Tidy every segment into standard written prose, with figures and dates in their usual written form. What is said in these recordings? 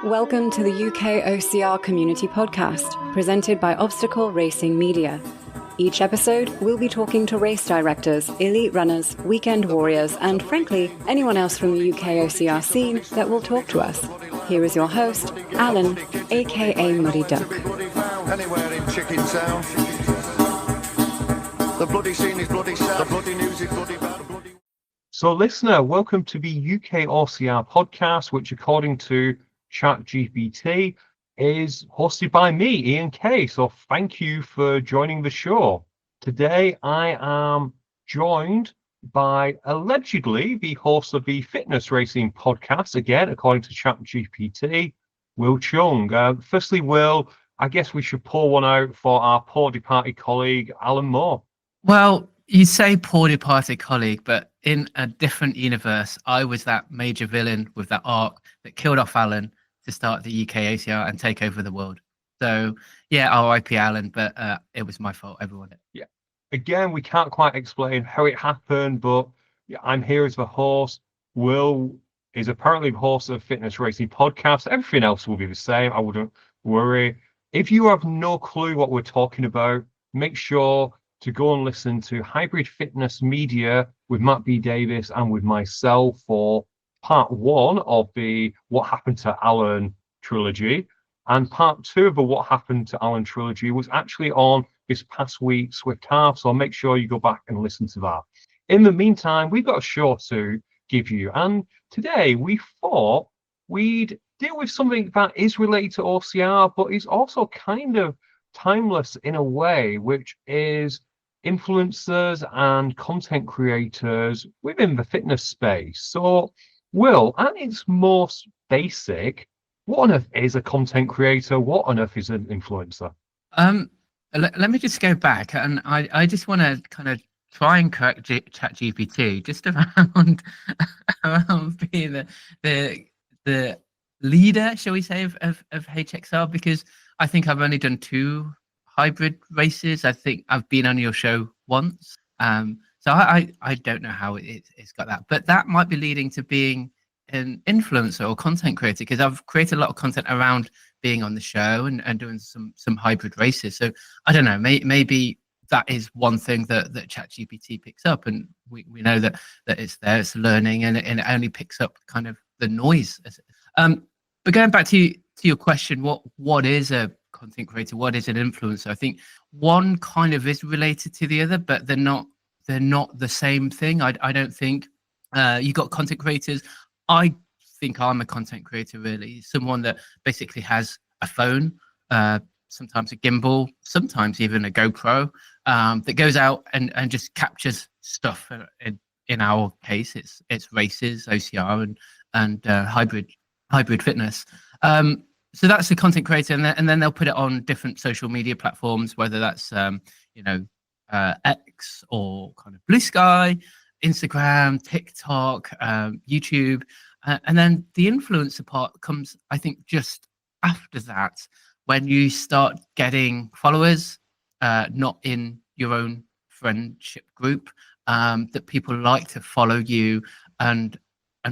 Welcome to the UK OCR Community Podcast, presented by Obstacle Racing Media. Each episode, we'll be talking to race directors, elite runners, weekend warriors, and frankly, anyone else from the UK OCR scene that will talk to us. Here is your host, Alan, aka Muddy Duck. Anywhere in Chicken Town. The bloody scene is bloody sad. The bloody news is bloody bad. So, listener, welcome to the UK OCR podcast, which, according to ChatGPT, is hosted by me, Ian Kay. So, thank you for joining the show. Today, I am joined by allegedly the host of the fitness racing podcast, again, according to ChatGPT, Wil Chung. Firstly, Will, I guess we should pour one out for our poor departed colleague, Alan Moore. Well, you say poor departed colleague, but in a different universe, I was that major villain with that arc that killed off Alan to start the UK ACR and take over the world. So, yeah, RIP Alan, but it was my fault, everyone. Yeah. Again, we can't quite explain how it happened, but I'm here as the host. Will is apparently the host of Fitness Racing Podcast. Everything else will be the same. I wouldn't worry. If you have no clue what we're talking about, make sure to go and listen to Hybrid Fitness Media with Matt B. Davis and with myself for part one of the What Happened to Alan trilogy. And part two of the What Happened to Alan trilogy was actually on this past week's Swift Half. So make sure you go back and listen to that. In the meantime, we've got a show to give you. And today we thought we'd deal with something that is related to OCR, but is also kind of timeless in a way, which is influencers and content creators within the fitness space. So, Will, at its most basic, what on earth is a content creator? What on earth is an influencer? Let me just go back, and I just want to kind of try and correct ChatGPT just around being the leader, shall we say, of HXR, because I think I've only done 2 hybrid races. I think I've been on your show once. So I don't know how it's got that, but that might be leading to being an influencer or content creator, because I've created a lot of content around being on the show and doing some hybrid races. So I don't know, maybe that is one thing that ChatGPT picks up, and we know that it's there, it's learning, and it only picks up kind of the noise. But going back to your question, what is a content creator? What is an influencer? I think one kind of is related to the other, but they're not the same thing. I don't think. You got content creators. I think I'm a content creator, really. Someone that basically has a phone, sometimes a gimbal, sometimes even a GoPro, that goes out and just captures stuff. In our case, it's races, OCR, and hybrid fitness. So that's the content creator, and then they'll put it on different social media platforms, whether that's X or kind of Blue Sky, Instagram, TikTok, YouTube, and then the influencer part comes, I think, just after that, when you start getting followers, not in your own friendship group, that people like to follow you and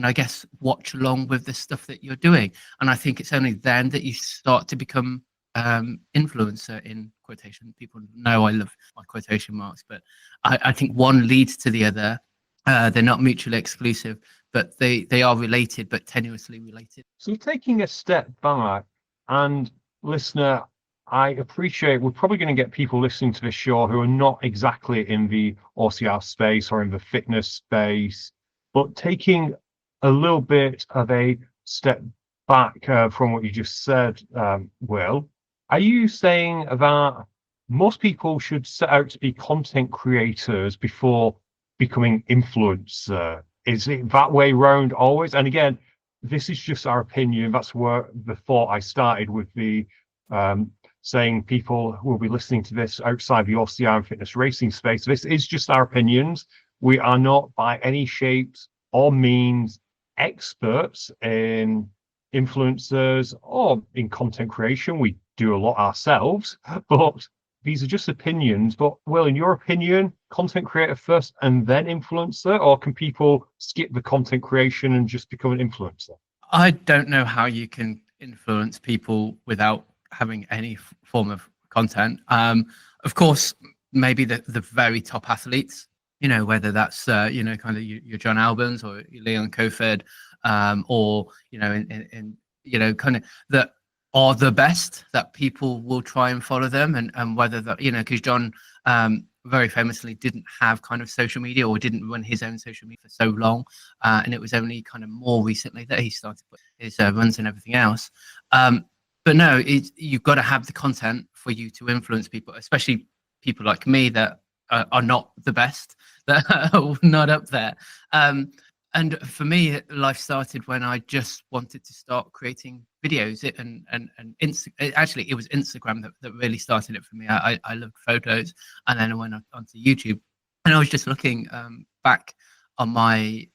I guess watch along with the stuff that you're doing. And I think it's only then that you start to become influencer, in quotation. People know I love my quotation marks, but I think one leads to the other. They're not mutually exclusive, but they are related, but tenuously related. So taking a step back, and listener, I appreciate we're probably going to get people listening to this show who are not exactly in the OCR space or in the fitness space, but taking a little bit of a step back from what you just said, Will, are you saying that most people should set out to be content creators before becoming influencer? Is it that way round always? And again, this is just our opinion. That's where the thought I started with the saying people who will be listening to this outside the OCR and fitness racing space. This is just our opinions. We are not by any shapes or means experts in influencers or in content creation. We do a lot ourselves, but these are just opinions, but Will, in your opinion, content creator first and then influencer, or can people skip the content creation and just become an influencer? I don't know how you can influence people without having any form of content. Of course, maybe the very top athletes, whether that's kind of your John Albans or your Leon Kofed, or in kind of that are the best, that people will try and follow them, and whether that, because John very famously didn't have kind of social media, or didn't run his own social media for so long, and it was only kind of more recently that he started his runs and everything else. But no, you've got to have the content for you to influence people, especially people like me that are not the best, that are not up there. And for me, life started when I just wanted to start creating videos. Actually, it was Instagram that really started it for me. I loved photos, and then I went onto YouTube, and I was just looking back on my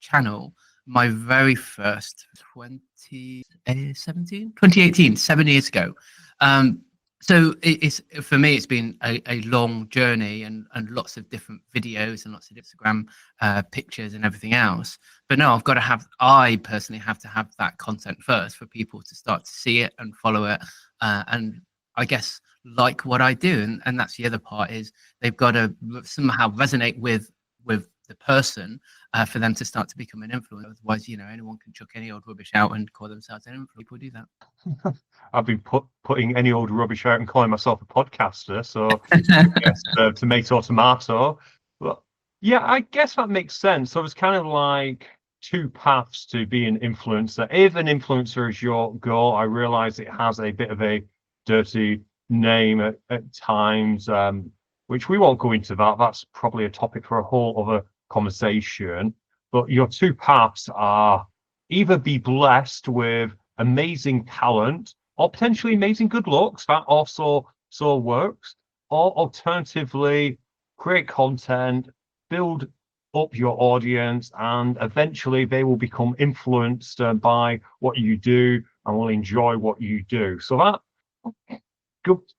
channel. My very first 2018, 7 years ago. So it's, for me, it's been a long journey, and lots of different videos and lots of Instagram pictures and everything else. But no, I personally have to have that content first for people to start to see it and follow it, and I guess like what I do. And that's the other part, is they've got to somehow resonate with the person for them to start to become an influencer. Otherwise, anyone can chuck any old rubbish out and call themselves an influencer. People do that. I've been putting any old rubbish out and calling myself a podcaster, so yes, tomato. But yeah, I guess that makes sense. So it's kind of like two paths to be an influencer. If an influencer is your goal, I realize it has a bit of a dirty name at times, which we won't go into that. That's probably a topic for a whole other conversation. But your two paths are either be blessed with amazing talent or potentially amazing good looks, that also works, or alternatively create content, build up your audience, and eventually they will become influenced by what you do and will enjoy what you do. So that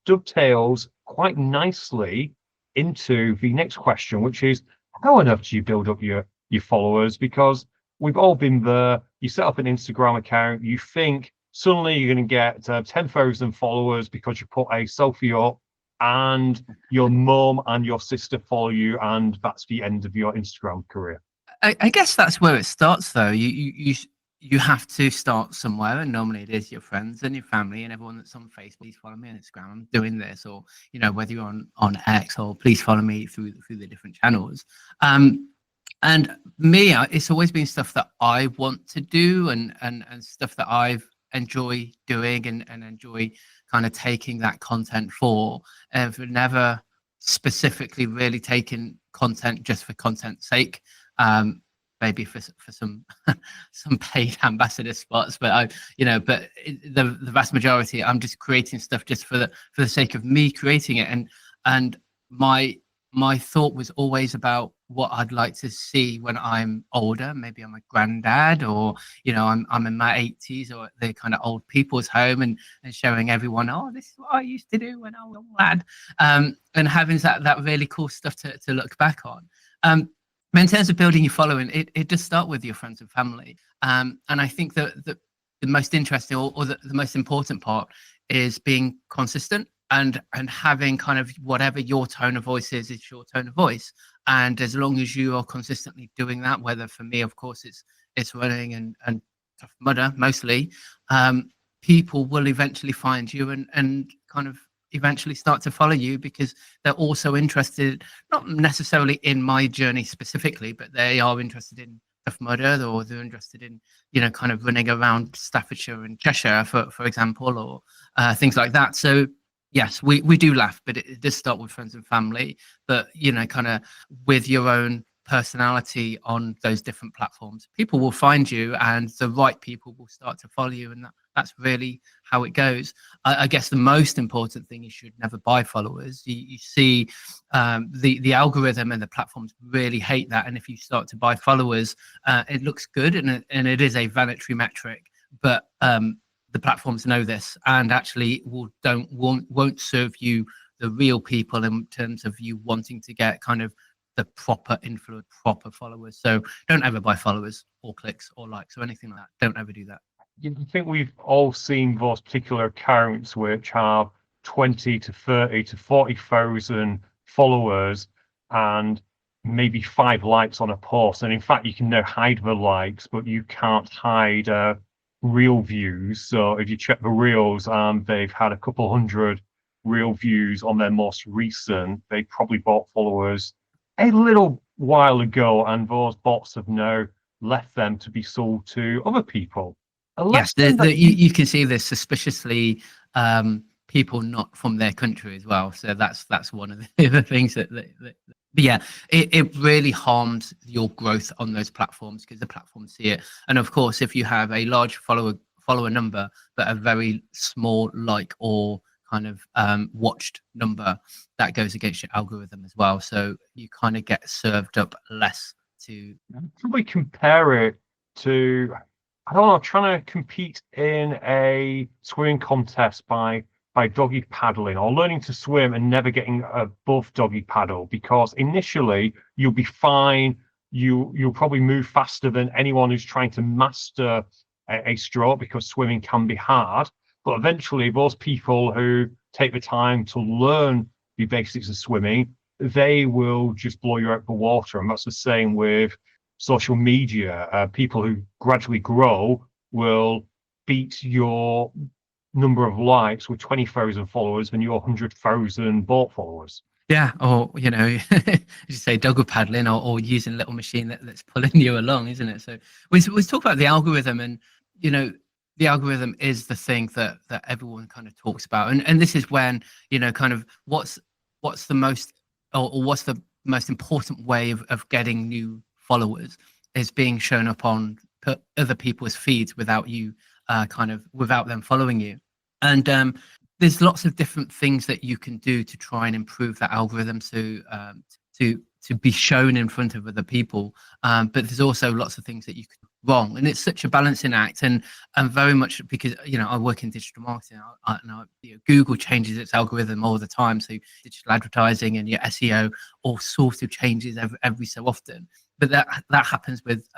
dovetails quite nicely into the next question, which is, how on earth do you build up your followers? Because we've all been there. You set up an Instagram account, you think suddenly you're going to get 10,000 followers because you put a selfie up, and your mum and your sister follow you, and that's the end of your Instagram career. I guess that's where it starts, though. You have to start somewhere, and normally it is your friends and your family and everyone that's on Facebook. Please follow me on Instagram, I'm doing this, or whether you're on X, or please follow me through the different channels. And me, it's always been stuff that I want to do, and stuff that I've enjoy doing and enjoy kind of taking that content for. I've never specifically really taken content just for content's sake. Maybe for some some paid ambassador spots, but the vast majority, I'm just creating stuff just for the sake of me creating it. And my thought was always about what I'd like to see when I'm older. Maybe I'm a granddad, or I'm in my 80s, or the kind of old people's home, and showing everyone, oh, this is what I used to do when I was a lad, and having that really cool stuff to look back on. In terms of building your following, it does start with your friends and family. And I think that the most interesting, or the most important part, is being consistent and having kind of whatever your tone of voice is your tone of voice. And as long as you are consistently doing that, whether for me, of course, it's running and Tough Mudder mostly, people will eventually find you and kind of eventually start to follow you, because they're also interested, not necessarily in my journey specifically, but they are interested in Tough Mudder, or they're interested in kind of running around Staffordshire and Cheshire, for example, or things like that. So yes, we do laugh, but it does start with friends and family, but kind of with your own personality on those different platforms, people will find you, and the right people will start to follow you, and that's really how it goes. I guess the most important thing is you should never buy followers. You see the algorithm and the platforms really hate that, and if you start to buy followers, it looks good, and it is a vanity metric, but the platforms know this, and actually won't serve you the real people in terms of you wanting to get kind of the proper influence, proper followers. So don't ever buy followers or clicks or likes or anything like that. Don't ever do that. I think we've all seen those particular accounts which have 20 to 30 to 40,000 followers and maybe 5 likes on a post. And in fact, you can now hide the likes, but you can't hide real views. So if you check the reels and they've had a couple hundred real views on their most recent, they probably bought followers a little while ago, and those bots have now left them to be sold to other people. Yes, you can see this suspiciously people not from their country as well. So that's one of the other things that but yeah, it really harms your growth on those platforms because the platforms see it. And of course, if you have a large follower number but a very small like or kind of watched number, that goes against your algorithm as well. So you kind of get served up less to. Probably compare it to, I don't know, trying to compete in a swimming contest by doggy paddling, or learning to swim and never getting above doggy paddle, because initially you'll be fine. You'll probably move faster than anyone who's trying to master a stroke, because swimming can be hard. But eventually those people who take the time to learn the basics of swimming, they will just blow you out the water. And that's the same with social media. People who gradually grow will beat your number of likes with 20,000 followers than your 100,000 bot followers. Yeah, or you say doggy paddling, or using a little machine that's pulling you along, isn't it? So we talk about the algorithm, and the algorithm is the thing that everyone kind of talks about, and this is when kind of what's the most or what's the most important way of getting new followers is being shown up on other people's feeds without you without them following you. And there's lots of different things that you can do to try and improve that algorithm to be shown in front of other people, but there's also lots of things that you can do wrong, and it's such a balancing act. And very much because I work in digital marketing, Google changes its algorithm all the time, so digital advertising and your SEO all sorts of changes every so often, but that happens with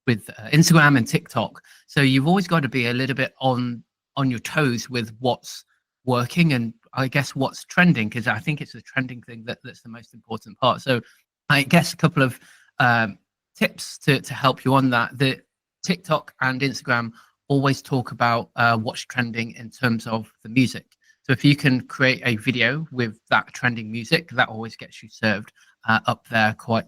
Instagram and TikTok. So you've always got to be a little bit on your toes with what's working and I guess what's trending, because I think it's the trending thing that's the most important part. So I guess a couple of tips to help you on that. The TikTok and Instagram always talk about what's trending in terms of the music. So if you can create a video with that trending music, that always gets you served up there quite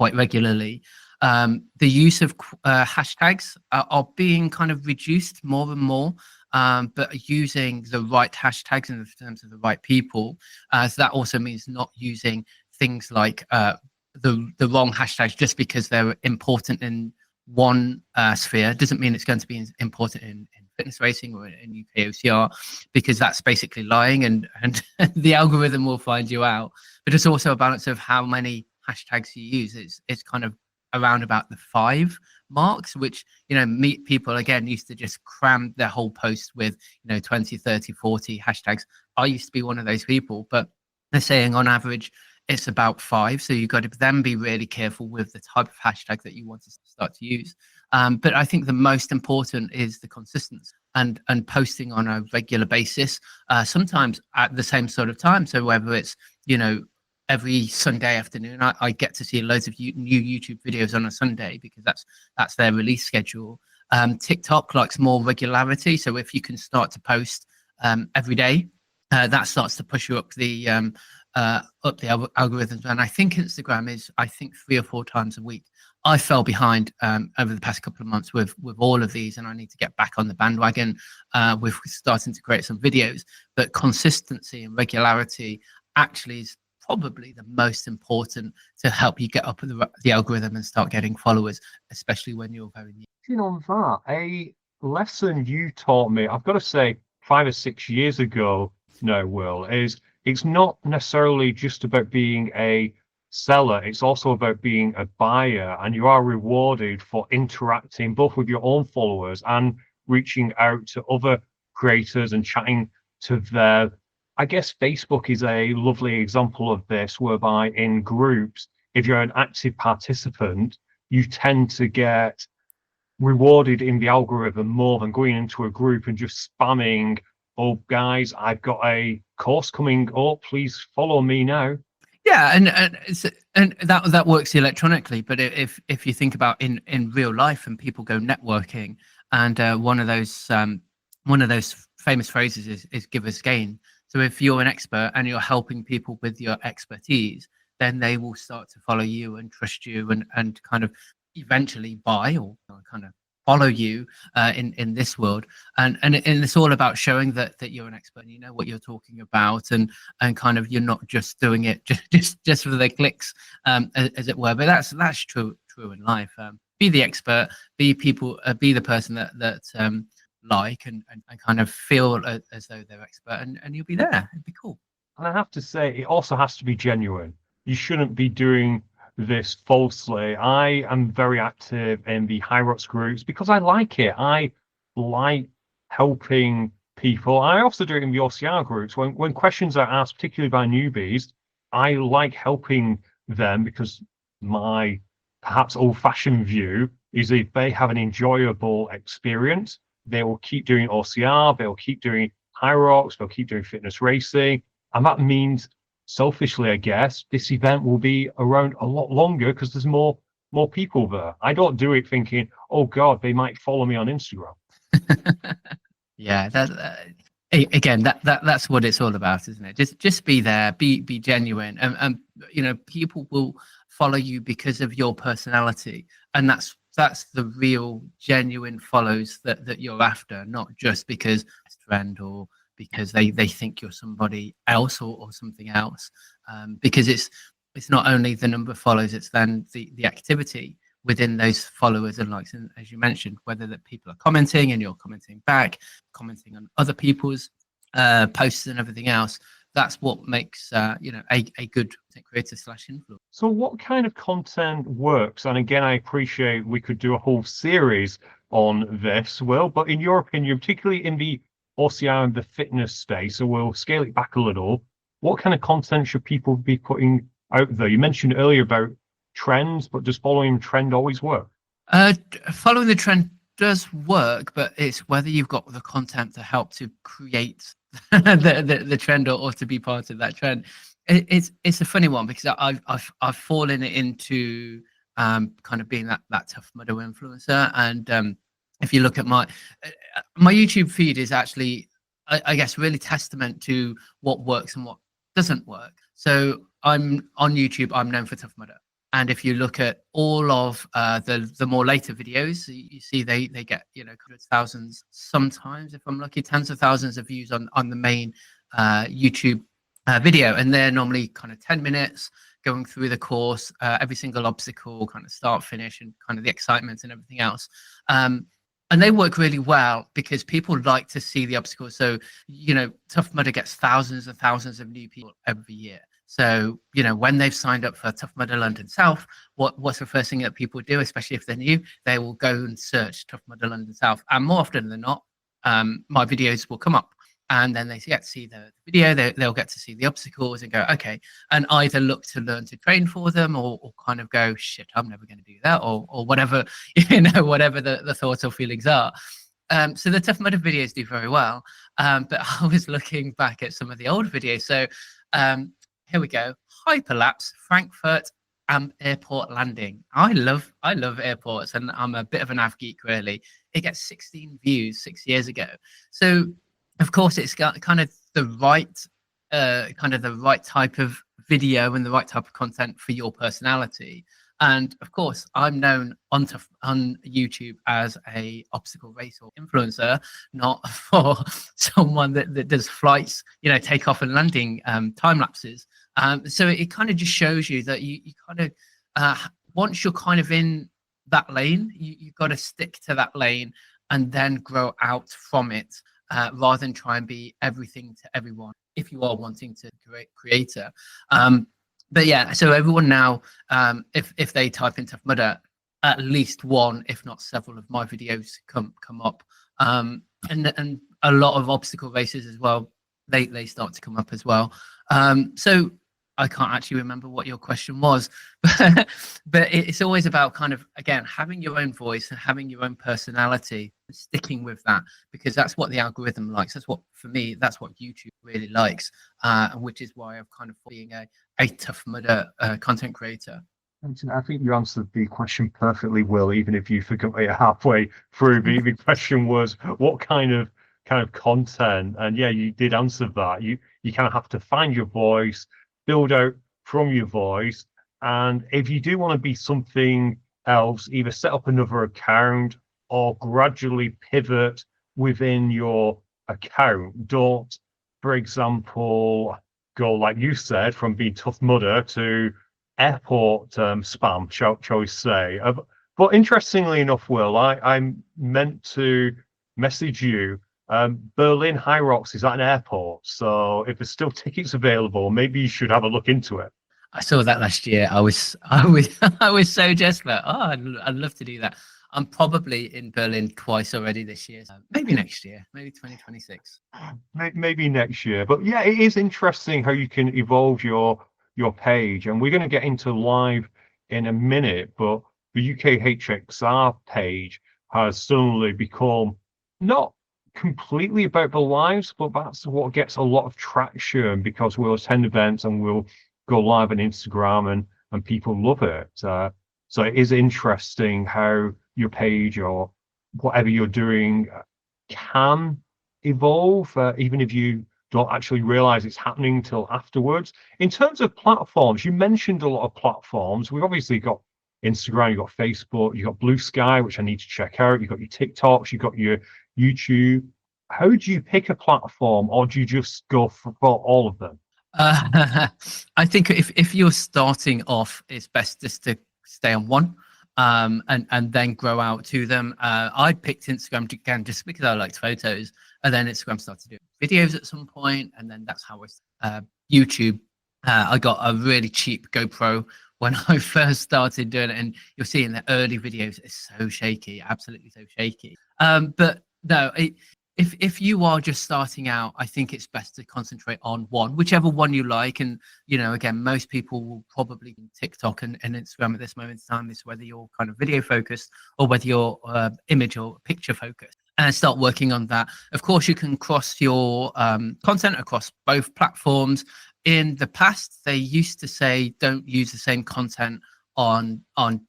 regularly. The use of hashtags are being kind of reduced more and more, but using the right hashtags in terms of the right people. So that also means not using things like the wrong hashtags just because they're important in one sphere. Doesn't mean it's going to be important in fitness racing or in UK OCR, because that's basically lying, and the algorithm will find you out. But it's also a balance of how many hashtags you use. It's kind of around about the 5 marks, which meet people again used to just cram their whole post with 20, 30, 40 hashtags. I used to be one of those people, but they're saying on average it's about 5, so you've got to then be really careful with the type of hashtag that you want to start to use. But I think the most important is the consistency and posting on a regular basis, sometimes at the same sort of time. So whether it's every Sunday afternoon, I get to see loads of new YouTube videos on a Sunday because that's their release schedule. TikTok likes more regularity, so if you can start to post every day, that starts to push you up the algorithms. And I think Instagram is 3 or 4 times a week. I fell behind over the past couple of months with all of these, and I need to get back on the bandwagon with starting to create some videos. But consistency and regularity actually is probably the most important to help you get up the algorithm and start getting followers, especially when you're very new. On that, a lesson you taught me, I've got to say 5 or 6 years ago now, Will, is it's not necessarily just about being a seller, it's also about being a buyer, and you are rewarded for interacting both with your own followers and reaching out to other creators and chatting to their I guess Facebook is a lovely example of this, whereby in groups, if you're an active participant, you tend to get rewarded in the algorithm more than going into a group and just spamming, oh, guys, I've got a course coming up, please follow me now. Yeah, and that works electronically, but if you think about in real life and people go networking, and one of those famous phrases is give us gain. So if you're an expert and you're helping people with your expertise, then they will start to follow you and trust you and kind of eventually buy or kind of follow you in this world. And it's all about showing that you're an expert and you know what you're talking about, and kind of you're not just doing it just for the clicks, as it were. But that's true in life. Be the expert, be the person that like and kind of feel as though they're expert, and you'll be there. It'd be cool. And I have to say, it also has to be genuine. You shouldn't be doing this falsely. I am very active in the High Rocks groups because I like it. I like helping people. I also do it in the OCR groups. When questions are asked, particularly by newbies, I like helping them because my perhaps old-fashioned view is if they have an enjoyable experience, they will keep doing OCR, they'll keep doing High Rocks, they'll keep doing fitness racing. And that means, selfishly, I guess, this event will be around a lot longer because there's more people there. I don't do it thinking, oh God, they might follow me on Instagram. Yeah, again, that's what it's all about, isn't it? Just be there, be genuine, and people will follow you because of your personality, and that's the real genuine follows that you're after, not just because it's trend or because they think you're somebody else or something else. Because it's not only the number of follows, it's then the activity within those followers and likes, and as you mentioned, whether that people are commenting and you're commenting back, commenting on other people's posts and everything else. That's what makes a good creator / influencer. So what kind of content works? And again, I appreciate we could do a whole series on this, Will, but in your opinion, particularly in the OCR and the fitness space, so we'll scale it back a little, what kind of content should people be putting out there? You mentioned earlier about trends, but does following trend always work? Following the trend does work, but it's whether you've got the content to help to create the trend or to be part of that trend. It's a funny one because I've fallen into kind of being that Tough Mudder influencer, and if you look at my YouTube feed is actually I guess really testament to what works and what doesn't work. So I'm on YouTube, I'm known for Tough Mudder. And if you look at all of the more later videos, you see they get hundreds, thousands, sometimes if I'm lucky, tens of thousands of views on the main YouTube video, and they're normally kind of 10 minutes going through the course, every single obstacle, kind of start, finish, and kind of the excitement and everything else. And they work really well because people like to see the obstacles. So Tough Mudder gets thousands and thousands of new people every year. So, when they've signed up for Tough Mudder London South, what's the first thing that people do, especially if they're new? They will go and search Tough Mudder London South. And more often than not, my videos will come up. And then they get to see the video, they'll get to see the obstacles and go, okay, and either look to learn to train for them or kind of go, shit, I'm never going to do that, or whatever, whatever the thoughts or feelings are. So the Tough Mudder videos do very well. But I was looking back at some of the old videos. So, here we go. Hyperlapse Frankfurt airport landing. I love airports, and I'm a bit of an av geek, really. It gets 16 views 6 years ago. So of course it's got kind of the right type of video and the right type of content for your personality. And of course, I'm known on YouTube as a obstacle racer influencer, not for someone that does flights, takeoff and landing time lapses. So it kind of just shows you that you kind of once you're kind of in that lane, you've got to stick to that lane and then grow out from it, rather than try and be everything to everyone if you are wanting to create creator. But yeah, so everyone now, if they type in Tough Mudder, at least one, if not several, of my videos come up, and a lot of obstacle races as well. they start to come up as well. So I can't actually remember what your question was, but it's always about kind of, again, having your own voice and having your own personality, and sticking with that, because that's what the algorithm likes. That's what, for me, that's what YouTube really likes, which is why I've kind of being a tough mudder content creator. I think you answered the question perfectly, Will, even if you forgot it halfway through. The question was what kind of content, and yeah, you did answer that. You kind of have to find your voice, build out from your voice, and if you do want to be something else, either set up another account or gradually pivot within your account. Don't, for example, go, like you said, from being tough mudder to airport spam, shall we say. But interestingly enough, Will, I'm meant to message you. Berlin High Rocks is at an airport, so if there's still tickets available, maybe you should have a look into it. I saw that last year. I was I was so just like, oh, I'd love to do that. I'm probably in Berlin twice already this year. So maybe next year, maybe 2026. Maybe next year. But yeah, it is interesting how you can evolve your page, and we're going to get into live in a minute. But the UKHXR page has suddenly become not completely about the lives, but that's what gets a lot of traction, because we'll attend events and we'll go live on Instagram, and people love it. So it is interesting how your page or whatever you're doing can evolve, even if you don't actually realize it's happening till afterwards. In terms of platforms, you mentioned a lot of platforms. We've obviously got Instagram, you've got Facebook, you've got Blue Sky, which I need to check out. You've got your TikToks, you've got your YouTube. How do you pick a platform, or do you just go for all of them? I think if you're starting off, it's best just to stay on one, and then grow out to them. I picked Instagram again just because I liked photos, and then Instagram started doing videos at some point, and then that's how I YouTube. I got a really cheap GoPro when I first started doing it, and you'll see in the early videos it's so shaky, absolutely so shaky. But no, if you are just starting out, I think it's best to concentrate on one, whichever one you like. And again, most people will probably TikTok and Instagram at this moment in time, is whether you're kind of video focused or whether you're image or picture focused, and start working on that. Of course, you can cross your content across both platforms. In the past, they used to say don't use the same content on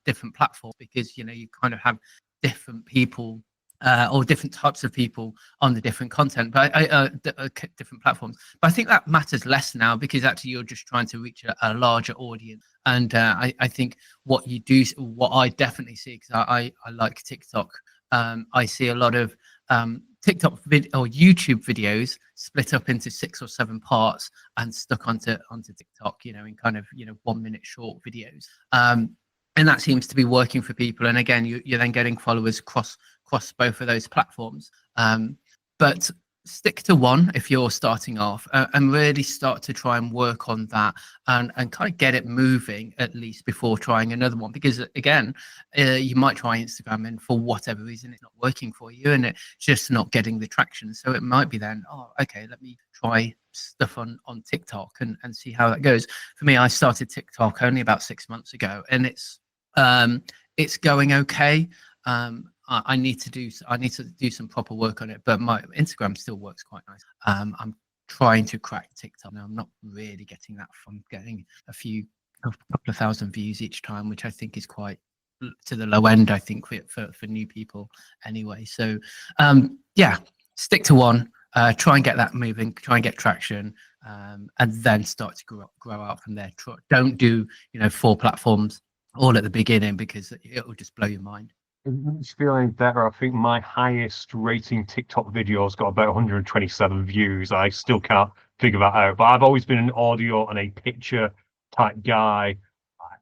different platforms, because you kind of have different people or different types of people on the different content, but different platforms. But I think that matters less now, because actually you're just trying to reach a larger audience. And I think what I definitely see, because I like TikTok. I see a lot of TikTok or YouTube videos split up into 6 or 7 parts and stuck onto TikTok, in kind of 1 minute short videos. And that seems to be working for people. And again, you're then getting followers across both of those platforms. But stick to one if you're starting off, and really start to try and work on that, and kind of get it moving at least before trying another one. Because again, you might try Instagram, and for whatever reason it's not working for you, and it's just not getting the traction. So it might be then, oh, okay, let me try stuff on TikTok and see how that goes. For me, I started TikTok only about 6 months ago, and it's going okay. I need to do some proper work on it, but my Instagram still works quite nice. I'm trying to crack TikTok now. I'm not really getting that from getting a couple of thousand views each time, which I think is quite to the low end, I think, for new people anyway. So yeah, stick to one, try and get that moving, try and get traction, and then start to grow out from there. Don't do 4 platforms all at the beginning, because it will just blow your mind. It's feeling better. I think my highest rating TikTok video's got about 127 views. I still can't figure that out, but I've always been an audio and a picture type guy.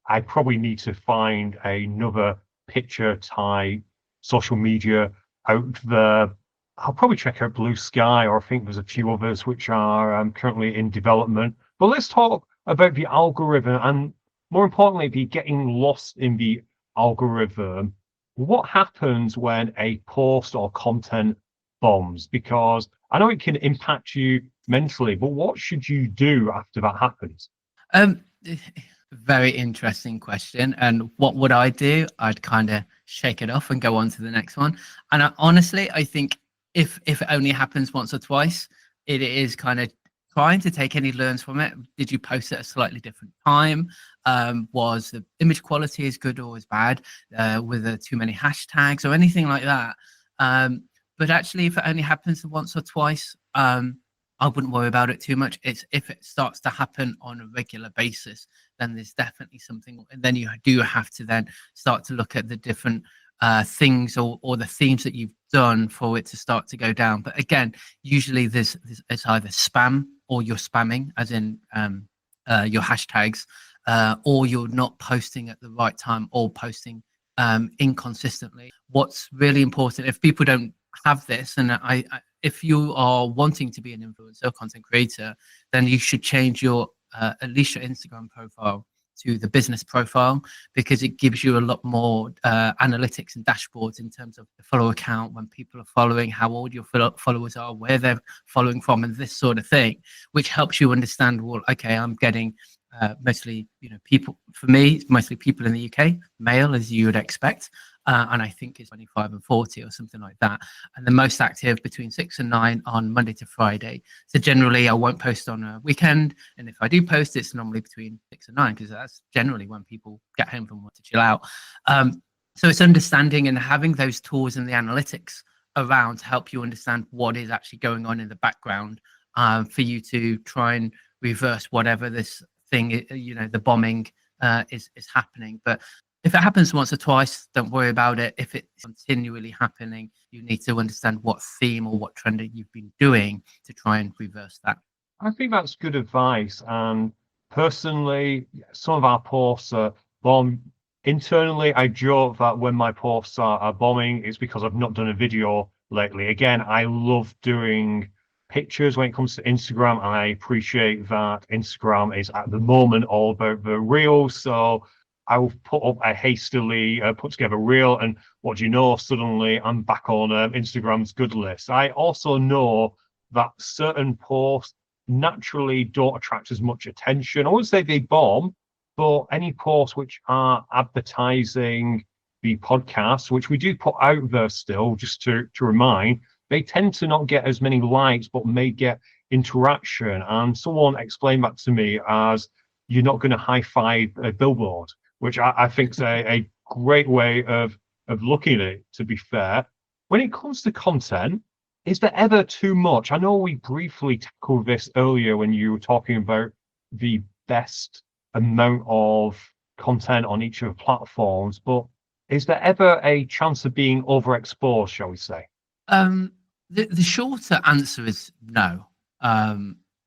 I probably need to find another picture type social media out there. I'll probably check out Blue Sky, or I think there's a few others which are currently in development. But let's talk about the algorithm, and more importantly, the getting lost in the algorithm. What happens when a post or content bombs? Because I know it can impact you mentally. But what should you do after that happens? Um, Very interesting question. And what would I do? I'd kind of shake it off and go on to the next one. And honestly, I think if it only happens once or twice, it is kind of trying to take any learns from it. Did you post at a slightly different time? Was the image quality as good or as bad? With too many hashtags or anything like that? But actually, if it only happens once or twice, I wouldn't worry about it too much. It's if it starts to happen on a regular basis, then there's definitely something. And then you do have to then start to look at the different things or the themes that you've done for it to start to go down. But again, usually it's either spam or you're spamming, as in your hashtags, or you're not posting at the right time or posting inconsistently. What's really important, if people don't have this, and if you are wanting to be an influencer or content creator, then you should change your at least your Instagram profile to the business profile, because it gives you a lot more analytics and dashboards in terms of the follower count, when people are following, how old your followers are, where they're following from, and this sort of thing, which helps you understand, well, okay, I'm getting mostly, people, for me, mostly people in the UK, male, as you would expect. And I think it's 25 and 40 or something like that. And the most active between 6 and 9 on Monday to Friday. So generally I won't post on a weekend. And if I do post, it's normally between 6 and 9, because that's generally when people get home from work to chill out. So it's understanding and having those tools and the analytics around to help you understand what is actually going on in the background, for you to try and reverse whatever this thing, the bombing is happening. But if it happens once or twice, don't worry about it. If it's continually happening, you need to understand what theme or what trend you've been doing to try and reverse that. I think that's good advice. And personally, some of our posts are bomb. Internally, I joke that when my posts are bombing, it's because I've not done a video lately. Again, I love doing pictures when it comes to Instagram, and I appreciate that Instagram is at the moment all about the reels. So I'll put up a hastily put together reel, and what do you know? Suddenly I'm back on Instagram's good list. I also know that certain posts naturally don't attract as much attention. I wouldn't say they bomb, but any posts which are advertising the podcast, which we do put out there still, just to remind, they tend to not get as many likes, but may get interaction. And someone explained that to me as, you're not going to high five a billboard, which I think is a great way of looking at it, to be fair. When it comes to content, is there ever too much? I know we briefly tackled this earlier when you were talking about the best amount of content on each of the platforms, but is there ever a chance of being overexposed, shall we say? The shorter answer is no.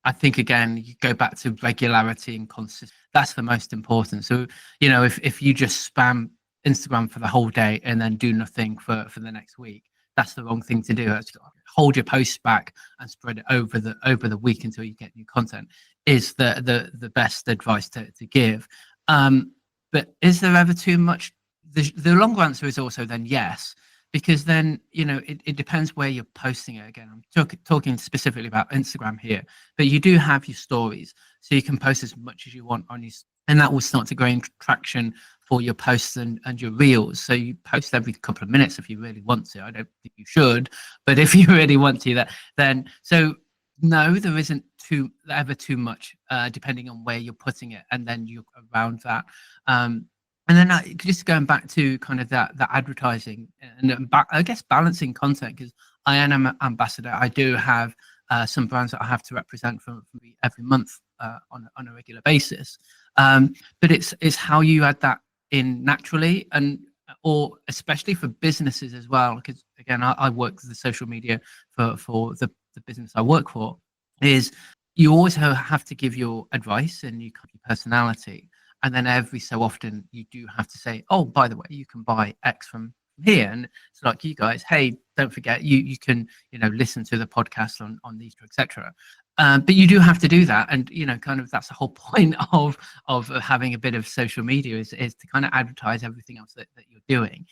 I think, again, you go back to regularity and consistency. That's the most important. So, if you just spam Instagram for the whole day and then do nothing for the next week, that's the wrong thing to do. Hold your posts back and spread it over the week until you get new content is the best advice to give. But is there ever too much? The longer answer is also then yes, because then, it depends where you're posting it. Again, I'm talking specifically about Instagram here, but you do have your stories, so you can post as much as you want on your, and that will start to gain traction for your posts and your reels. So you post every couple of minutes if you really want to. I don't think you should, but if you really want to, then so no, there isn't ever too much, depending on where you're putting it, and then you're around that. And then just going back to kind of that advertising and I guess balancing content, because I am an ambassador. I do have some brands that I have to represent for me every month on a regular basis. But it's how you add that in naturally, or especially for businesses as well. Because again, I work with the social media for the business I work for. Is you always have to give your advice and your personality. And then every so often you do have to say, oh, by the way, you can buy X from here. And it's like, you guys, hey, don't forget, you can, listen to the podcast on these, etc. But you do have to do that. And, kind of that's the whole point of having a bit of social media is to kind of advertise everything else that you're doing.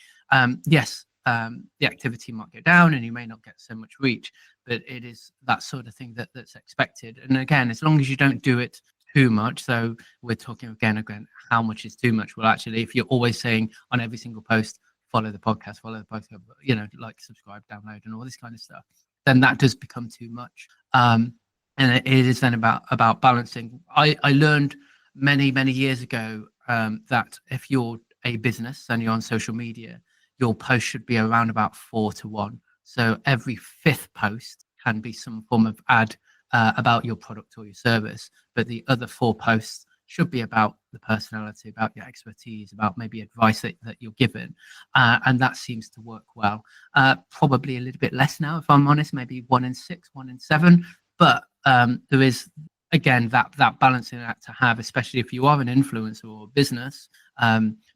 Yes, the activity might go down and you may not get so much reach, but it is that sort of thing that's expected. And again, as long as you don't do it too much, so we're talking again, how much is too much? Well, actually, if you're always saying on every single post, follow the podcast, like, subscribe, download, and all this kind of stuff, then that does become too much. And it is then about balancing. I learned many years ago that if you're a business and you're on social media, your post should be around about 4-1. So every fifth post can be some form of ad about your product or your service, but the other 4 posts should be about the personality, about your expertise, about maybe advice that you're given, and that seems to work well. Probably a little bit less now, if I'm honest, maybe 1 in 6, 1 in 7, but there is, again, that balancing act to have, especially if you are an influencer or a business,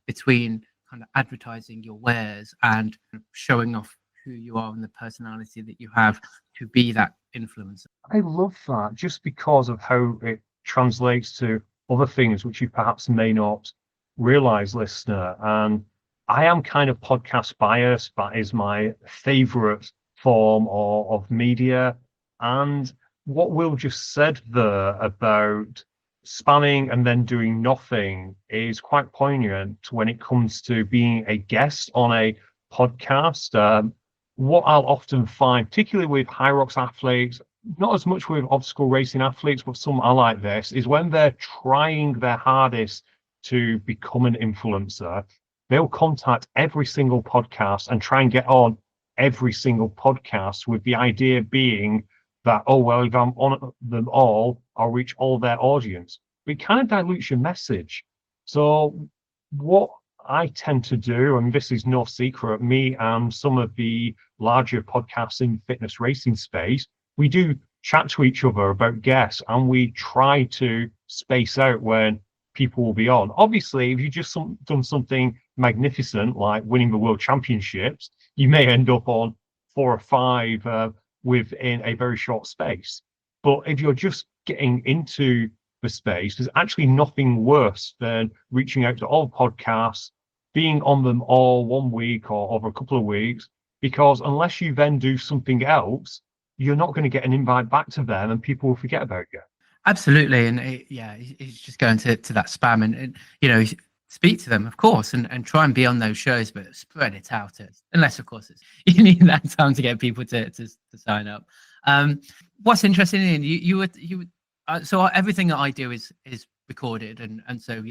between kind of advertising your wares and showing off who you are and the personality that you have to be that influencer. I love that, just because of how it translates to other things which you perhaps may not realize, listener. And I am kind of podcast biased. That is my favorite form of media. And what Will just said there about spamming and then doing nothing is quite poignant when it comes to being a guest on a podcast. What I'll often find, particularly with high rocks athletes, not as much with obstacle racing athletes, but some are like this, is when they're trying their hardest to become an influencer, they'll contact every single podcast and try and get on every single podcast, with the idea being that, oh, well, if I'm on them all, I'll reach all their audience. But it kind of dilutes your message. So what I tend to do, and this is no secret, me and some of the larger podcasts in fitness racing space, we do chat to each other about guests, and we try to space out when people will be on. Obviously, if you've just done something magnificent like winning the World Championships, you may end up on 4 or 5 within a very short space. But if you're just getting into the space, there's actually nothing worse than reaching out to all podcasts, being on them all 1 week or over a couple of weeks, because unless you then do something else, you're not going to get an invite back to them, and people will forget about you. Absolutely. And it's just going to that spam and speak to them, of course, and try and be on those shows, but spread it out, unless, of course, you need that time to get people to sign up. What's interesting, Ian, you would so everything that I do is recorded, and so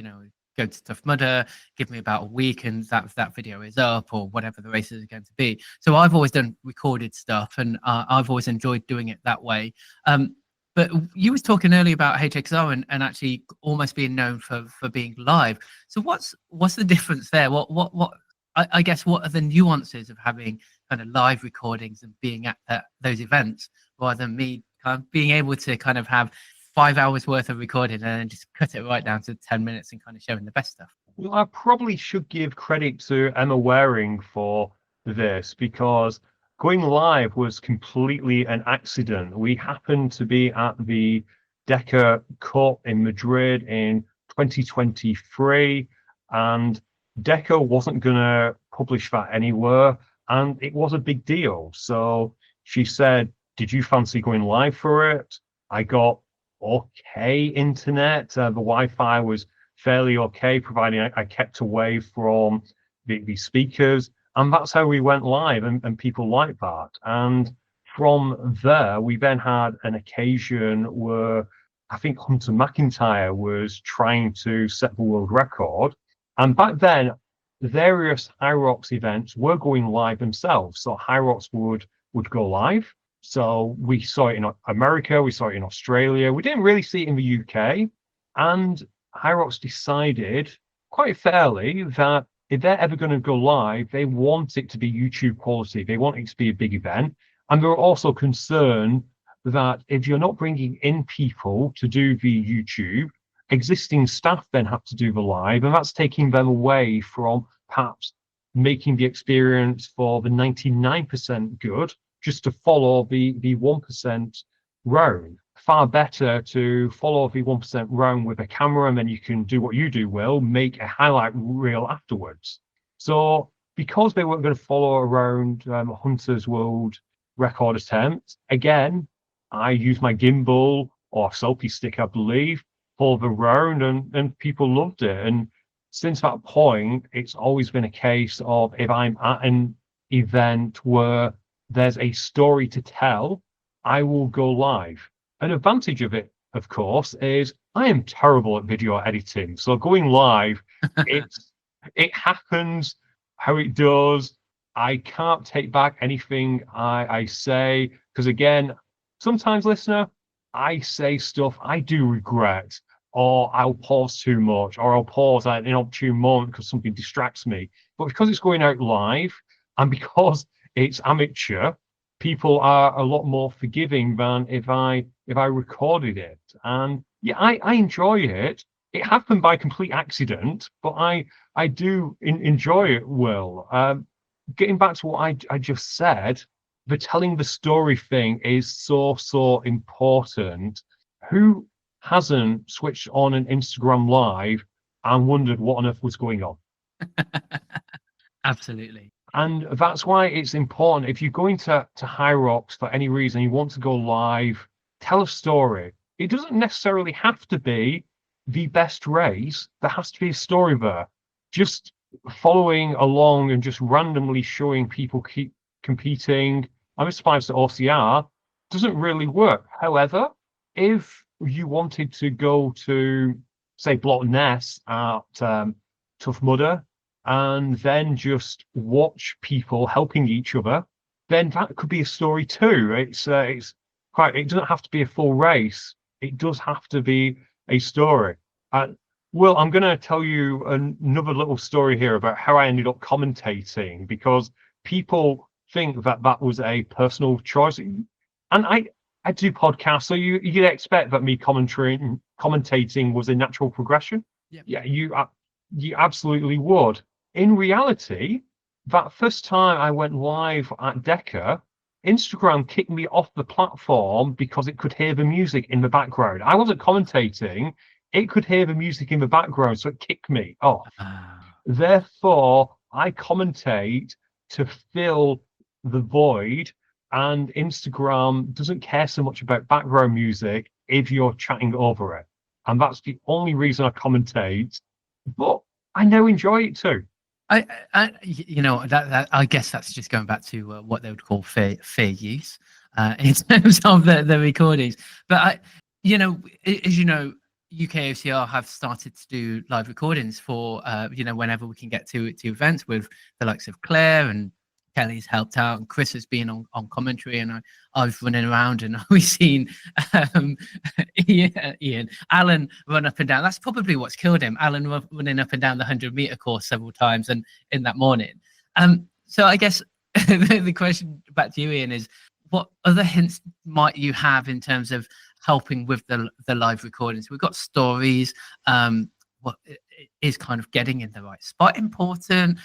go to Tough Mudder, give me about a week, and that video is up, or whatever the races are going to be. So I've always done recorded stuff, and I've always enjoyed doing it that way. But you was talking earlier about HXR and actually almost being known for being live. So what's the difference there? What I guess, what are the nuances of having kind of live recordings and being at those events, rather than me kind of being able to kind of have 5 hours worth of recording and then just cut it right down to 10 minutes and kind of showing the best stuff? Well, I probably should give credit to Emma Waring for this, because going live was completely an accident. We happened to be at the Deca Cup in Madrid in 2023, and Deca wasn't going to publish that anywhere, and it was a big deal. So she said, did you fancy going live for it? I got okay internet. The Wi-Fi was fairly okay, providing I kept away from the speakers. And that's how we went live, and people liked that. And from there, we then had an occasion where I think Hunter McIntyre was trying to set the world record. And back then, various High Rocks events were going live themselves. So High Rocks would go live. So we saw it in America, we saw it in Australia. We didn't really see it in the UK. And High Rocks decided quite fairly that if they're ever going to go live, they want it to be YouTube quality. They want it to be a big event. And they're also concerned that if you're not bringing in people to do the YouTube, existing staff then have to do the live, and that's taking them away from perhaps making the experience for the 99% good, just to follow the 1% round. Far better to follow the 1% round with a camera, and then you can do what you do, Will, make a highlight reel afterwards. So because they weren't going to follow around Hunter's World record attempt. Again, I use my gimbal or selfie stick, I believe, for the round, and people loved it. And since that point, it's always been a case of if I'm at an event where there's a story to tell, I will go live. An advantage of it, of course, is I am terrible at video editing. So going live, it happens how it does. I can't take back anything I say, because again, sometimes, listener, I say stuff I do regret, or I'll pause too much, or I'll pause at an inopportune moment because something distracts me. But because it's going out live, and because it's amateur, people are a lot more forgiving than if I recorded it. And yeah, I enjoy it. It happened by complete accident, but I do enjoy it, Will. Getting back to what I just said, the telling the story thing is so important. Who hasn't switched on an Instagram live and wondered what on earth was going on? Absolutely. And that's why it's important. If you're going to High Rocks for any reason, you want to go live, tell a story. It doesn't necessarily have to be the best race. There has to be a story there. Just following along and just randomly showing people keep competing, I'm surprised at OCR, doesn't really work. However, if you wanted to go to, say, Block Ness at Tough Mudder, and then just watch people helping each other, then that could be a story too. It's quite. It doesn't have to be a full race. It does have to be a story. Well, I'm going to tell you another little story here about how I ended up commentating, because people think that was a personal choice, and I do podcasts, so you'd expect that me commentating was a natural progression. Yep. Yeah, you absolutely would. In reality, that first time I went live at Decca, Instagram kicked me off the platform because it could hear the music in the background. I wasn't commentating, it could hear the music in the background, so it kicked me off. Therefore, I commentate to fill the void, and Instagram doesn't care so much about background music if you're chatting over it. And that's the only reason I commentate, but I now enjoy it too. You know, that I guess that's just going back to what they would call fair use in terms of the recordings. But you know, as you know, UKOCR have started to do live recordings for you know, whenever we can get to events, with the likes of Claire, and Kelly's helped out, and Chris has been on commentary, and I was running around, and we've seen Ian Alan run up and down. That's probably what's killed him. Alan running up and down the 100-meter course several times, and in that morning. So I guess the question back to you, Ian, is what other hints might you have in terms of helping with the live recordings? We've got stories. What is kind of getting in the right spot important?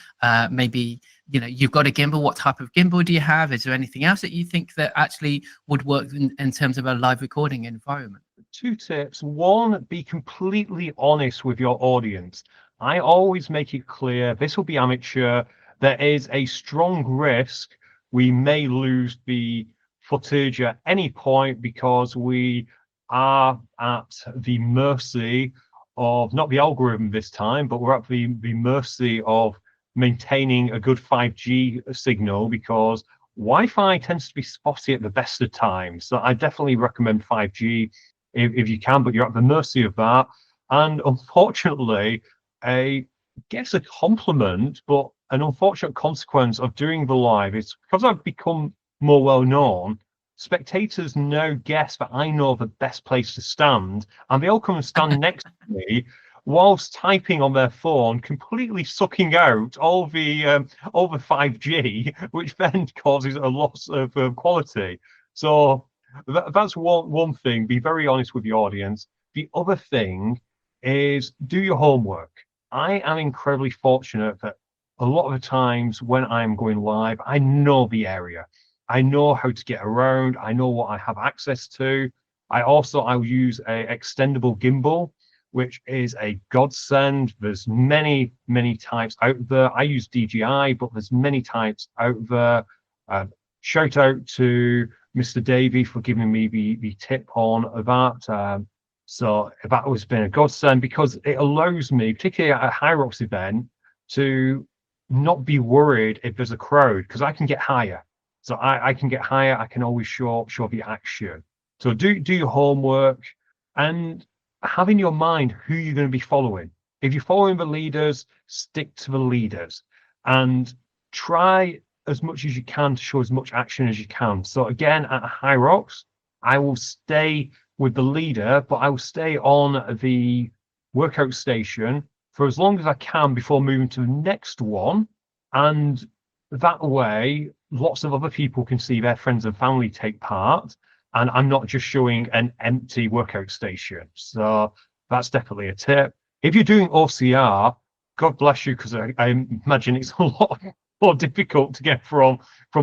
Maybe, you know, you've got a gimbal. What type of gimbal do you have? Is there anything else that you think that actually would work in terms of a live recording environment? 2 tips. 1, be completely honest with your audience. I always make it clear this will be amateur. There is a strong risk we may lose the footage at any point, because we are at the mercy of, not the algorithm this time, but we're at the mercy of maintaining a good 5G signal, because Wi-Fi tends to be spotty at the best of times. So I definitely recommend 5G if you can, but you're at the mercy of that. And unfortunately, I guess a compliment, but an unfortunate consequence of doing the live is, because I've become more well known, spectators now guess that I know the best place to stand, and they all come and stand next to me whilst typing on their phone, completely sucking out all the 5G, which then causes a loss of quality. So that's one thing. Be very honest with your audience. The other thing is do your homework. I am incredibly fortunate that a lot of the times when I'm going live, I know the area. I know how to get around. I know what I have access to. I'll use a extendable gimbal, which is a godsend. There's many types out there. I use DJI, but there's many types out there. shout out to Mr. Davey for giving me the tip on that. So that has been a godsend because it allows me, particularly at a High Rocks event, to not be worried if there's a crowd because I can get higher. So I can get higher. I can always show the action. So do your homework and have in your mind who you're going to be following. If you're following the leaders, stick to the leaders and try as much as you can to show as much action as you can. So again, at High Rocks, I will stay with the leader, but I will stay on the workout station for as long as I can before moving to the next one. And that way, lots of other people can see their friends and family take part. And I'm not just showing an empty workout station. So that's definitely a tip. If you're doing OCR, God bless you, because I imagine it's a lot more difficult to get from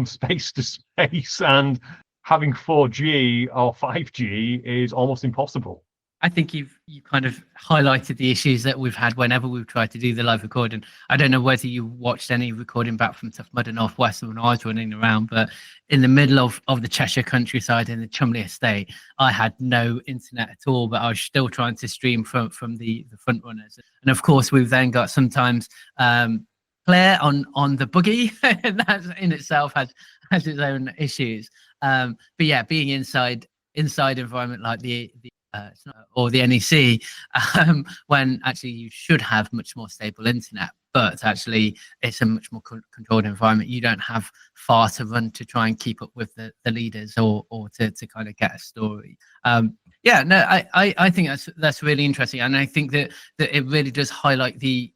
space to space, and having 4G or 5G is almost impossible. I think you kind of highlighted the issues that we've had whenever we've tried to do the live recording. I don't know whether you watched any recording back from Tough Mudder Northwest when I was running around, but in the middle of the Cheshire countryside in the Chumley estate, I had no internet at all, but I was still trying to stream from the front runners. And of course, we've then got sometimes Claire on the buggy, and that in itself has its own issues. But yeah, being inside environment like the or the NEC, when actually you should have much more stable internet, but actually it's a much more controlled environment. You don't have far to run to try and keep up with the leaders or to kind of get a story. Yeah, no, I think that's really interesting, and I think that it really does highlight the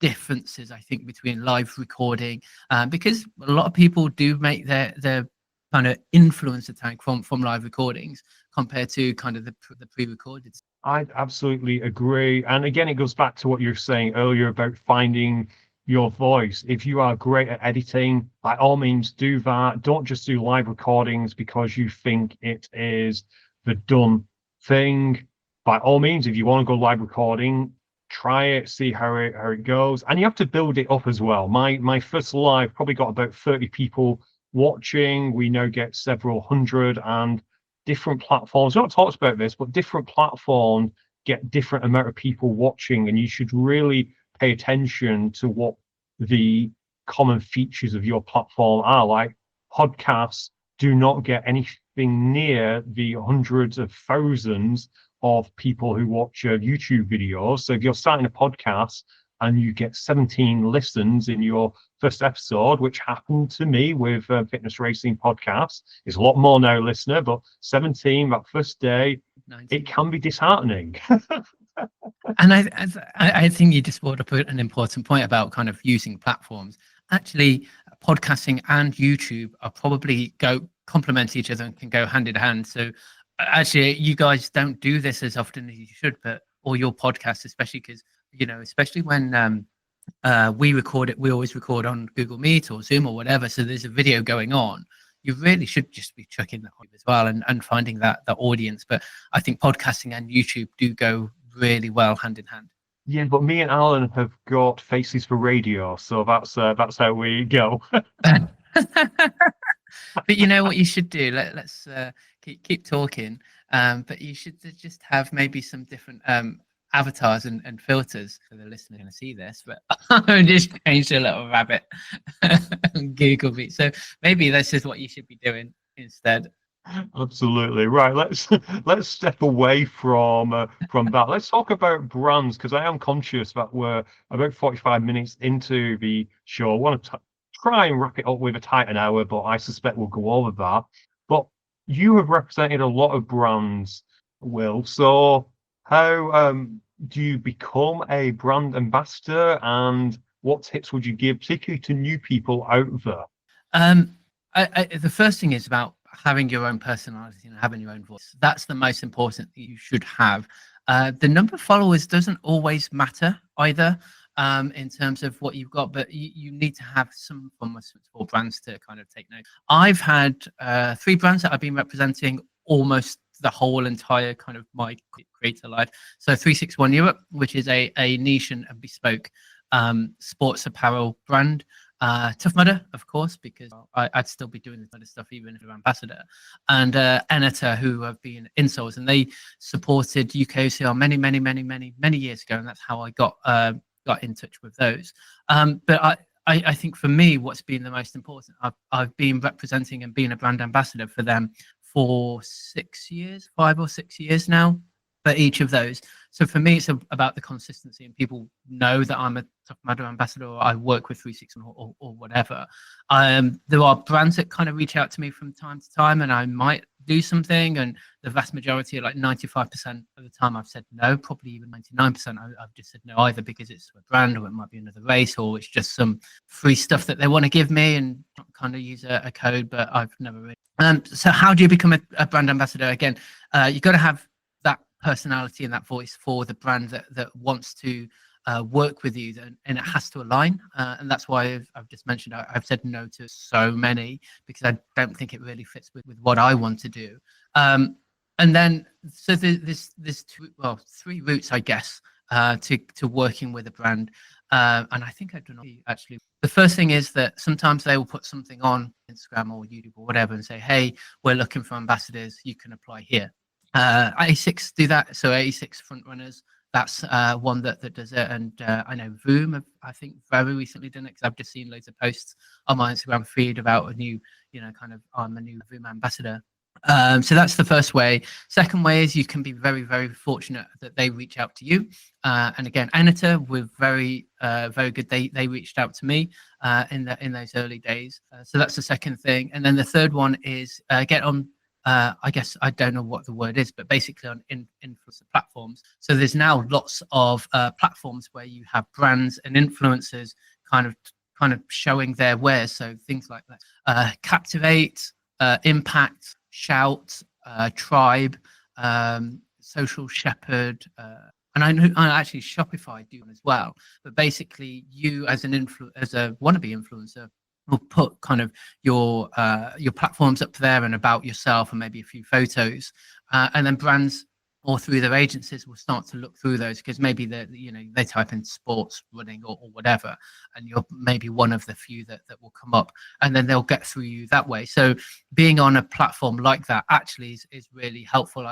differences, I think, between live recording, because a lot of people do make their kind of influence attack from live recordings compared to kind of the pre-recorded. I absolutely agree. And again, it goes back to what you were saying earlier about finding your voice. If you are great at editing, by all means do that. Don't just do live recordings because you think it is the done thing. By all means, if you want to go live recording, try it, see how it goes. And you have to build it up as well. My first live probably got about 30 people watching. We now get several hundred, and different platforms, we've not talked about this, but different platforms get different amount of people watching, and you should really pay attention to what the common features of your platform are. Like podcasts do not get anything near the hundreds of thousands of people who watch YouTube videos. So if you're starting a podcast and you get 17 listens in your first episode, which happened to me with Fitness Racing Podcasts. It's a lot more now, listener, but 17 that first day, 19. It can be disheartening. And I think you just brought up an important point about kind of using platforms. Actually, podcasting and YouTube are probably complement each other and can go hand in hand. So actually, you guys don't do this as often as you should, but or your podcast, especially because, especially when we record it, we always record on Google Meet or Zoom or whatever. So there's a video going on. You really should just be chucking that on as well and finding that audience. But I think podcasting and YouTube do go really well hand in hand. Yeah, but me and Alan have got faces for radio, so that's how we go. But you know what you should do? Let's keep talking. But you should just have maybe some different avatars and filters. So the listener going to see this, but I just changed a little rabbit on Google Meet. So maybe this is what you should be doing instead. Absolutely right. Let's step away from that. Let's talk about brands, because I am conscious that we're about 45 minutes into the show. I want to try and wrap it up with a tight an hour, but I suspect we'll go over that. But you have represented a lot of brands, Will. So how do you become a brand ambassador, and what tips would you give, particularly to new people out there? The first thing is about having your own personality and having your own voice. That's the most important that you should have. The number of followers doesn't always matter either, in terms of what you've got, but you need to have some form of for brands to kind of take note. I've had 3 brands that I've been representing almost the whole entire kind of my creator life. So 361 Europe, which is a niche and bespoke sports apparel brand. Tough Mudder, of course, because I'd still be doing this kind of stuff even if I'm ambassador, and Eneta, who have been insoles, and they supported UKOCR many years ago, and that's how I got in touch with those. But I think for me, what's been the most important, I've been representing and being a brand ambassador for them for 6 years, 5 or 6 years now, for each of those. So for me, it's about the consistency, and people know that I'm a Tough Mudder ambassador, or I work with 360 or whatever. There are brands that kind of reach out to me from time to time, and I might do something, and the vast majority, like 95% of the time, I've said no. Probably even 99%, I've just said no, either because it's a brand, or it might be another race, or it's just some free stuff that they want to give me and kind of use a code, but I've never really. So how do you become a brand ambassador? Again, you've got to have that personality and that voice for the brand that wants to work with you, and it has to align, and that's why I've just mentioned I've said no to so many, because I don't think it really fits with what I want to do. And then so there's three routes, I guess, to working with a brand, and I think I've done actually. The first thing is that sometimes they will put something on Instagram or YouTube or whatever and say, hey, we're looking for ambassadors, you can apply here. A6 do that, so A6 front runners, that's one that does it, and I know Voom have, I think, very recently done it, because I've just seen loads of posts on my Instagram feed about a new, kind of, I'm a new Voom ambassador. So that's the first way. Second way is you can be very, very fortunate that they reach out to you, and again, Anita were very good. They reached out to me in those early days, so that's the second thing. And then the third one is get on, I guess, I don't know what the word is, but basically on influencer platforms. So there's now lots of platforms where you have brands and influencers kind of showing their wares. So things like that, Captivate, Impact, Shout, Tribe, Social Shepherd, and I know actually Shopify do as well. But basically, you as a wannabe influencer will put kind of your platforms up there and about yourself, and maybe a few photos, and then brands or through their agencies will start to look through those, because maybe they type in sports, running, or whatever, and you're maybe one of the few that will come up, and then they'll get through you that way. So being on a platform like that actually is really helpful.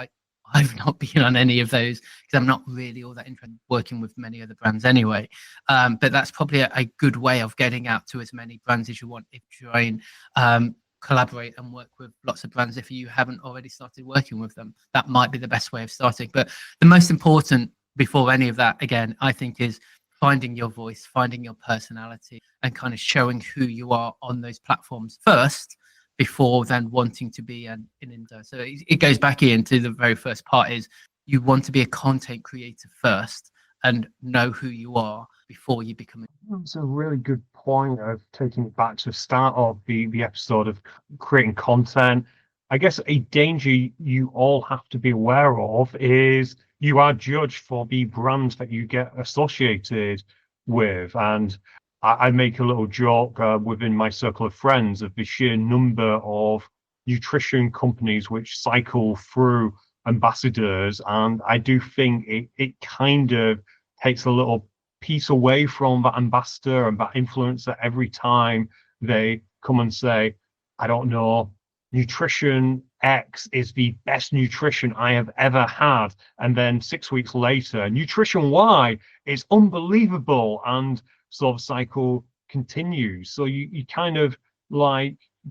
I've not been on any of those because I'm not really all that interested in working with many other brands anyway. But that's probably a good way of getting out to as many brands as you want if you try and collaborate and work with lots of brands. If you haven't already started working with them, that might be the best way of starting. But the most important before any of that, again, I think, is finding your voice, finding your personality, and kind of showing who you are on those platforms first, before then wanting to be an influencer. So it goes back into the very first part, is you want to be a content creator first and know who you are before you become. That's a really good point of taking it back to the start of the episode of creating content. I guess a danger you all have to be aware of is you are judged for the brands that you get associated with. And I make a little joke within my circle of friends of the sheer number of nutrition companies which cycle through ambassadors, and I do think it kind of takes a little piece away from that ambassador and that influencer every time they come and say, I don't know, nutrition X is the best nutrition I have ever had, and then 6 weeks later, nutrition Y is unbelievable, and sort of cycle continues. So you kind of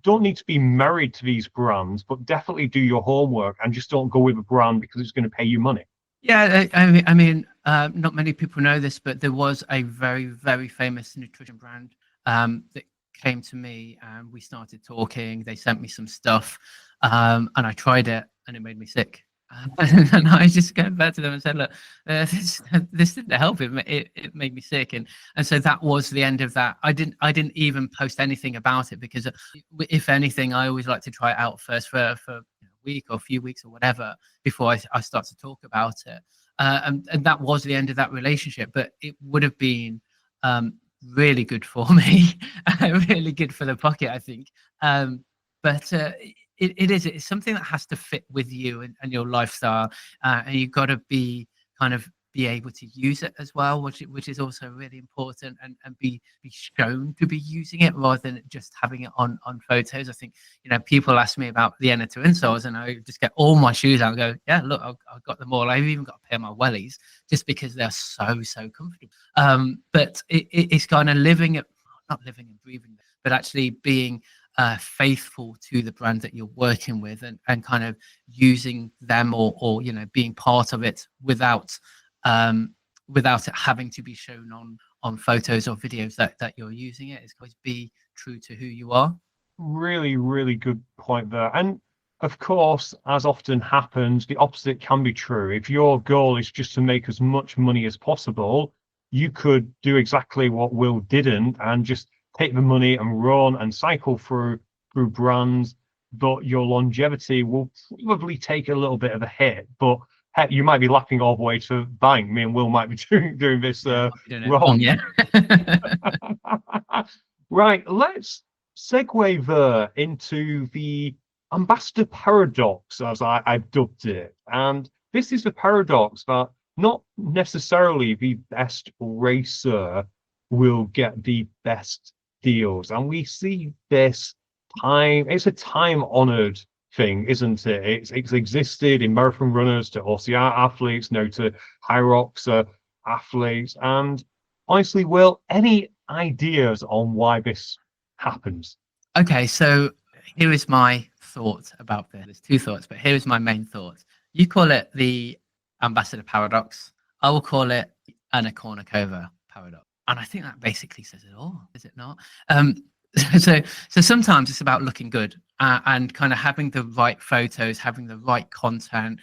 don't need to be married to these brands, but definitely do your homework and just don't go with a brand because it's going to pay you money. Yeah, I mean, not many people know this, but there was a very, very famous nutrition brand that came to me, and we started talking. They sent me some stuff, and I tried it, and it made me sick. And I just went back to them and said, look, this didn't help. It made me sick, and so that was the end of that. I didn't even post anything about it, because if anything, I always like to try it out first for a week or a few weeks or whatever before I start to talk about it. And that was the end of that relationship. But it would have been really good for me, really good for the pocket, I think. But it's something that has to fit with you and your lifestyle, and you've got to be kind of be able to use it as well, which is also really important, and be shown to be using it rather than just having it on photos. I think, people ask me about the Inner to insoles, and I just get all my shoes out and go, yeah, look, I've got them all. I've even got a pair of my wellies just because they're so comfortable. But it's kind of not living and breathing, but actually being faithful to the brand that you're working with, and kind of using them, or being part of it without it having to be shown on photos or videos that you're using it. It's always be true to who you are. Really, really good point there. And of course, as often happens, the opposite can be true. If your goal is just to make as much money as possible, you could do exactly what Wil didn't and just take the money and run and cycle through brands, but your longevity will probably take a little bit of a hit. But heck, you might be laughing all the way to bank. Me and Wil might be doing this wrong. Yeah. Right, let's segue there into the ambassador paradox, as I've dubbed it. And this is the paradox that not necessarily the best racer will get the best deals. And we see this it's a time-honored thing, isn't it? It's existed in marathon runners to OCR athletes, now to Hyrox athletes. And honestly, Wil, any ideas on why this happens? Okay, so here is my thought about this. There's two thoughts, but here is my main thought. You call it the ambassador paradox. I will call it Anna Kournikova paradox. And I think that basically says it all, is it not? So sometimes it's about looking good, and kind of having the right photos, having the right content,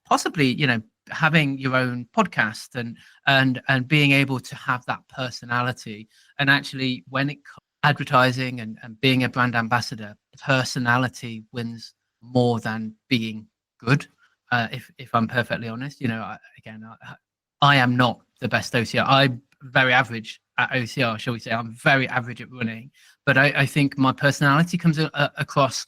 possibly, having your own podcast, and being able to have that personality. And actually, when it advertising and being a brand ambassador, personality wins more than being good. If I'm perfectly honest, I am not the best OCR. I'm very average at OCR, shall we say. I'm very average at running, but I think my personality comes across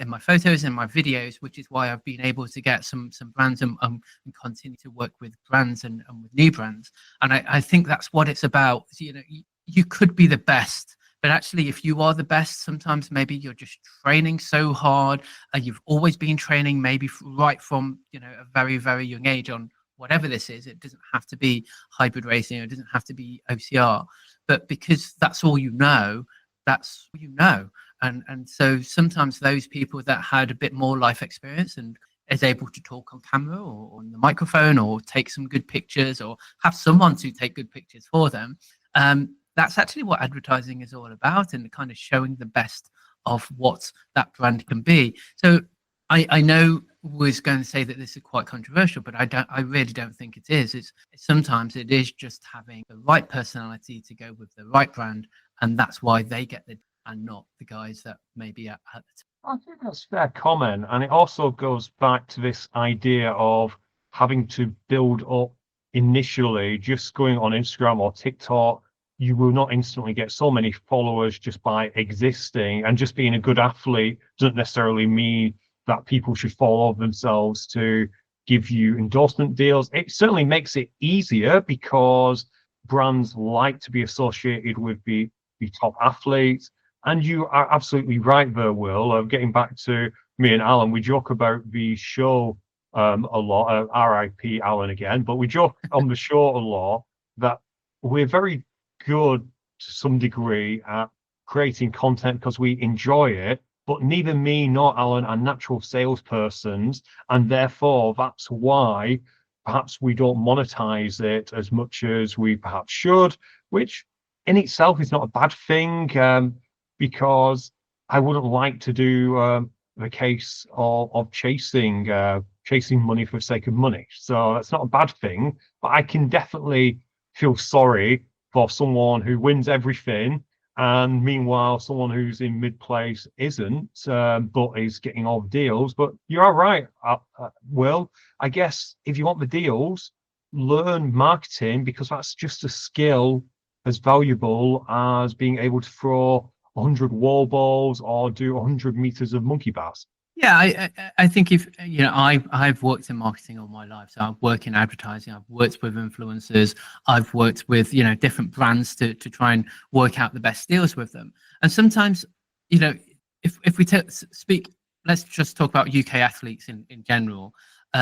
in my photos and my videos, which is why I've been able to get some brands and continue to work with brands and with new brands. And I think that's what it's about. You could be the best, but actually, if you are the best, sometimes maybe you're just training so hard, and you've always been training, maybe right from a very, very young age on whatever this is. It doesn't have to be hybrid racing, it doesn't have to be OCR, but because that's all that's all you know. And so sometimes those people that had a bit more life experience and is able to talk on camera or on the microphone, or take some good pictures, or have someone to take good pictures for them, that's actually what advertising is all about, and kind of showing the best of what that brand can be. So I know was going to say that this is quite controversial, but I really don't think it is. It's sometimes it is just having the right personality to go with the right brand, and that's why they get and not the guys that maybe at the I think that's a fair comment, and it also goes back to this idea of having to build up initially. Just going on Instagram or TikTok, you will not instantly get so many followers just by existing, and just being a good athlete doesn't necessarily mean that people should follow themselves to give you endorsement deals. It certainly makes it easier because brands like to be associated with the top athletes. And you are absolutely right there, Wil. Getting back to me and Alan, we joke about the show a lot, RIP Alan again, but we joke on the show a lot that we're very good to some degree at creating content because we enjoy it, but neither me nor Alan are natural salespersons, and therefore that's why perhaps we don't monetize it as much as we perhaps should, which in itself is not a bad thing, because I wouldn't like to do the case of chasing money for the sake of money. So that's not a bad thing, but I can definitely feel sorry for someone who wins everything, and meanwhile someone who's in mid-place isn't, but is getting all the deals. But you are right, Wil. I guess if you want the deals, learn marketing, because that's just a skill as valuable as being able to throw 100 wall balls or do 100 meters of monkey bars. Yeah, I think if you know, I've worked in marketing all my life, so I've worked in advertising, I've worked with influencers, I've worked with different brands to try and work out the best deals with them. And sometimes, if we speak, let's just talk about UK athletes in general.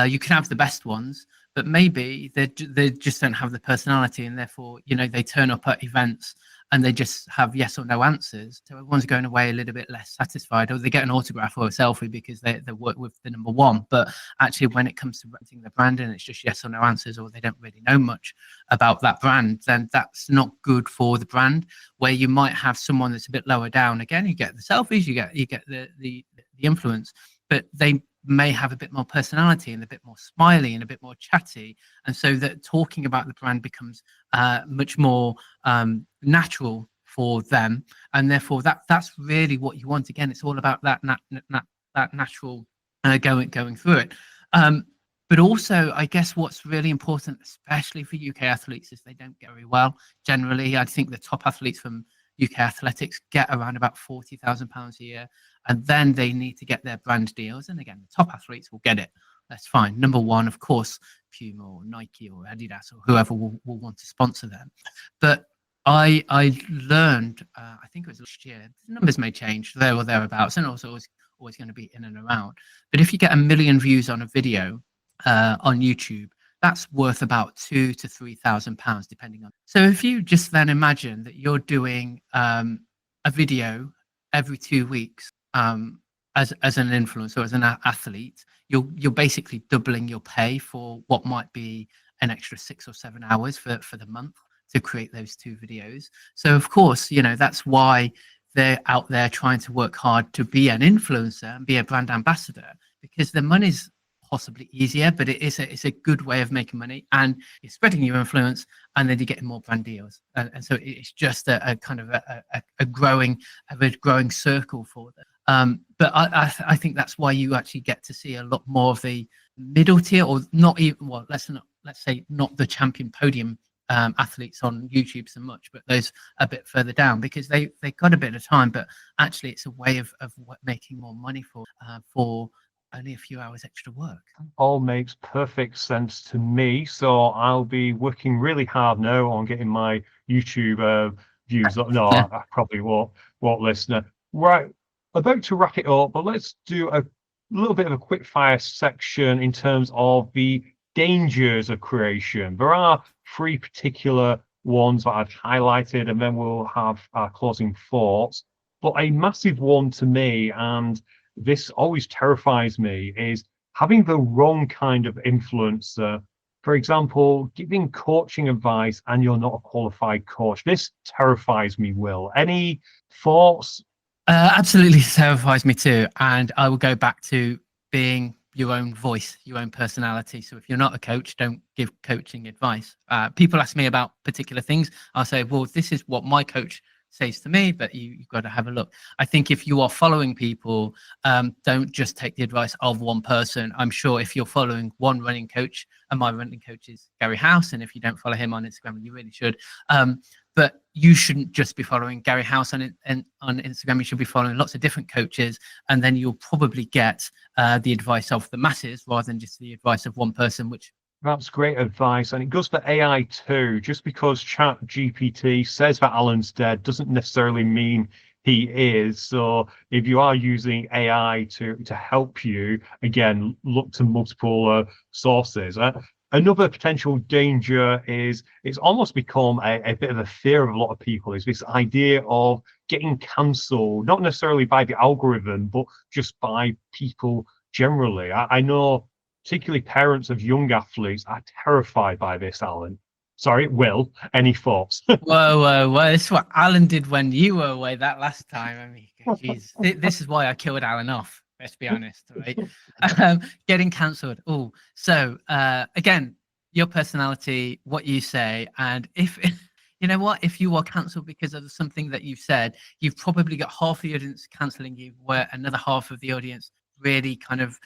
You can have the best ones, but maybe they just don't have the personality, and therefore they turn up at events and they just have yes or no answers. So everyone's going away a little bit less satisfied, or they get an autograph or a selfie because they work with the number one. But actually, when it comes to renting the brand and it's just yes or no answers, or they don't really know much about that brand, then that's not good for the brand. Where you might have someone that's a bit lower down, again, you get the selfies, you get the influence, but they may have a bit more personality and a bit more smiley and a bit more chatty, and so that talking about the brand becomes much more natural for them, and therefore that's really what you want. Again, it's all about that natural going through it. But also, I guess what's really important, especially for UK athletes, is they don't get very well. Generally, I think the top athletes from UK athletics get around about £40,000 a year, and then they need to get their brand deals. And again, the top athletes will get it. That's fine. Number one, of course, Puma or Nike or Adidas or whoever will want to sponsor them. But I learned, I think it was last year, the numbers may change there or thereabouts, and also always going to be in and around. But if you get 1 million views on a video on YouTube, that's worth about £2,000 to £3,000, depending on. So if you just then imagine that you're doing a video every 2 weeks as an influencer, as an athlete, you're basically doubling your pay for what might be an extra 6 or 7 hours for the month to create those 2 videos. So of course, that's why they're out there trying to work hard to be an influencer and be a brand ambassador, because the money's possibly easier, but it's a good way of making money, and you're spreading your influence, and then you're getting more brand deals, and so it's just a kind of a growing circle for them. But I think that's why you actually get to see a lot more of the middle tier, or not even, well, let's say not the champion podium athletes on YouTube so much, but those a bit further down, because they got a bit of time, but actually it's a way of making more money for only a few hours extra work. All makes perfect sense to me. So I'll be working really hard now on getting my YouTube views up. No, I probably won't listen. Right, about to wrap it up, but let's do a little bit of a quick fire section in terms of the dangers of creation. There are 3 particular ones that I've highlighted, and then we'll have our closing thoughts. But a massive one to me, and this always terrifies me, is having the wrong kind of influencer. For example, giving coaching advice and you're not a qualified coach. This terrifies me, Will. Any thoughts? Absolutely terrifies me too. And I will go back to being your own voice, your own personality. So if you're not a coach, don't give coaching advice. People ask me about particular things. I'll say, well, this is what my coach says to me, but you've got to have a look. I think if you are following people, don't just take the advice of one person. I'm sure if you're following one running coach, and my running coach is Gary House, and if you don't follow him on Instagram, you really should. But you shouldn't just be following Gary House on Instagram. You should be following lots of different coaches, and then you'll probably get the advice of the masses rather than just the advice of one person, which That's great advice, and it goes for AI too. Just because ChatGPT says that Alan's dead doesn't necessarily mean he is. So if you are using AI to help you, again, look to multiple sources. Another potential danger is it's almost become a bit of a fear of a lot of people, is this idea of getting cancelled, not necessarily by the algorithm, but just by people generally. I know particularly parents of young athletes are terrified by this, Alan. Sorry, Will, any thoughts? Whoa. This is what Alan did when you were away that last time. I mean, geez, this is why I killed Alan off. Let's be honest, right? Getting cancelled. Oh, so again, your personality, what you say, and if you know what, if you are cancelled because of something that you've said, you've probably got half the audience cancelling you, where another half of the audience really kind of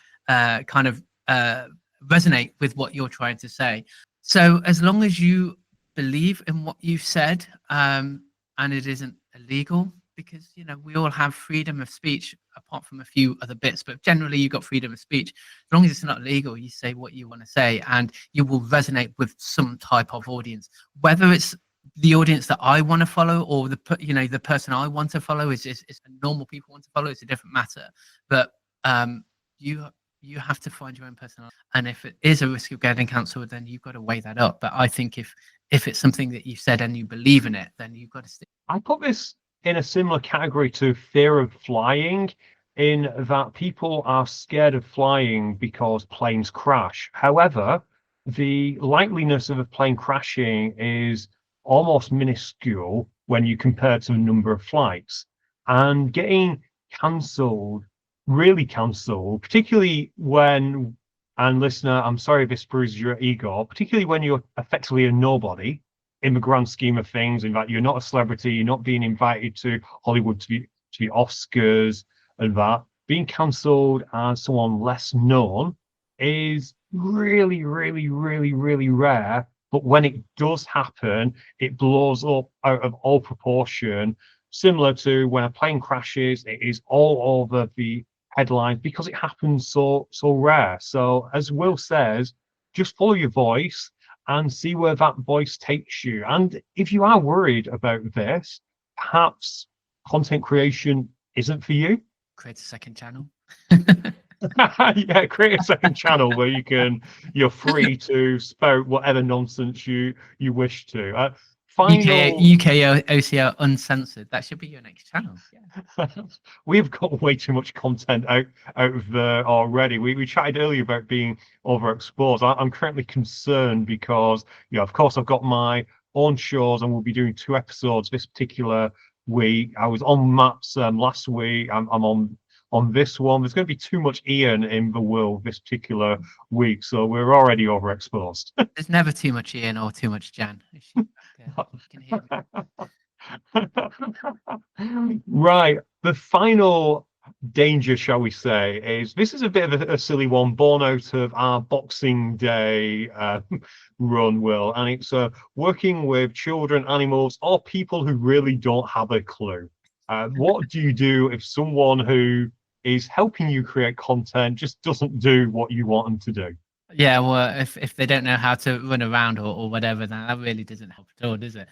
resonate with what you're trying to say. So as long as you believe in what you've said, and it isn't illegal, because we all have freedom of speech, apart from a few other bits, but generally you've got freedom of speech. As long as it's not illegal, you say what you want to say, and you will resonate with some type of audience, whether it's the audience that I want to follow, or the person I want to follow is normal people want to follow. It's a different matter, but you have to find your own personality, and if it is a risk of getting cancelled, then you've got to weigh that up. But I think if it's something that you've said and you believe in it, then you've got to stick. I put this in a similar category to fear of flying, in that people are scared of flying because planes crash. However, the likeliness of a plane crashing is almost minuscule when you compare to the number of flights. And getting cancelled, really cancelled, particularly when, and listener, I'm sorry if this bruises your ego, particularly when you're effectively a nobody in the grand scheme of things, in that you're not a celebrity, you're not being invited to Hollywood to the Oscars and that, being cancelled as someone less known is really, really, really, really rare. But when it does happen, it blows up out of all proportion, similar to when a plane crashes. It is all over the headlines because it happens so rare. So as Will says, just follow your voice and see where that voice takes you. And if you are worried about this, perhaps content creation isn't for you. Create a second channel. Yeah, create a second channel where you're free to spout whatever nonsense you wish to. UK OCR uncensored. That should be your next channel. Yeah. We've got way too much content out of there already. We chatted earlier about being overexposed. I'm currently concerned because, of course, I've got my own shows and we'll be doing 2 episodes this particular week. I was on Matt's last week. I'm on this one. There's going to be too much Ian in the world this particular week, so we're already overexposed. There's never too much Ian or too much Jan. You can hear me. Right. The final danger, shall we say, is this is a bit of a silly one, born out of our Boxing Day run, Will, and it's working with children, animals, or people who really don't have a clue. What do you do if someone who is helping you create content just doesn't do what you want them to do? Yeah, well, if they don't know how to run around or whatever, then that really doesn't help at all, does it?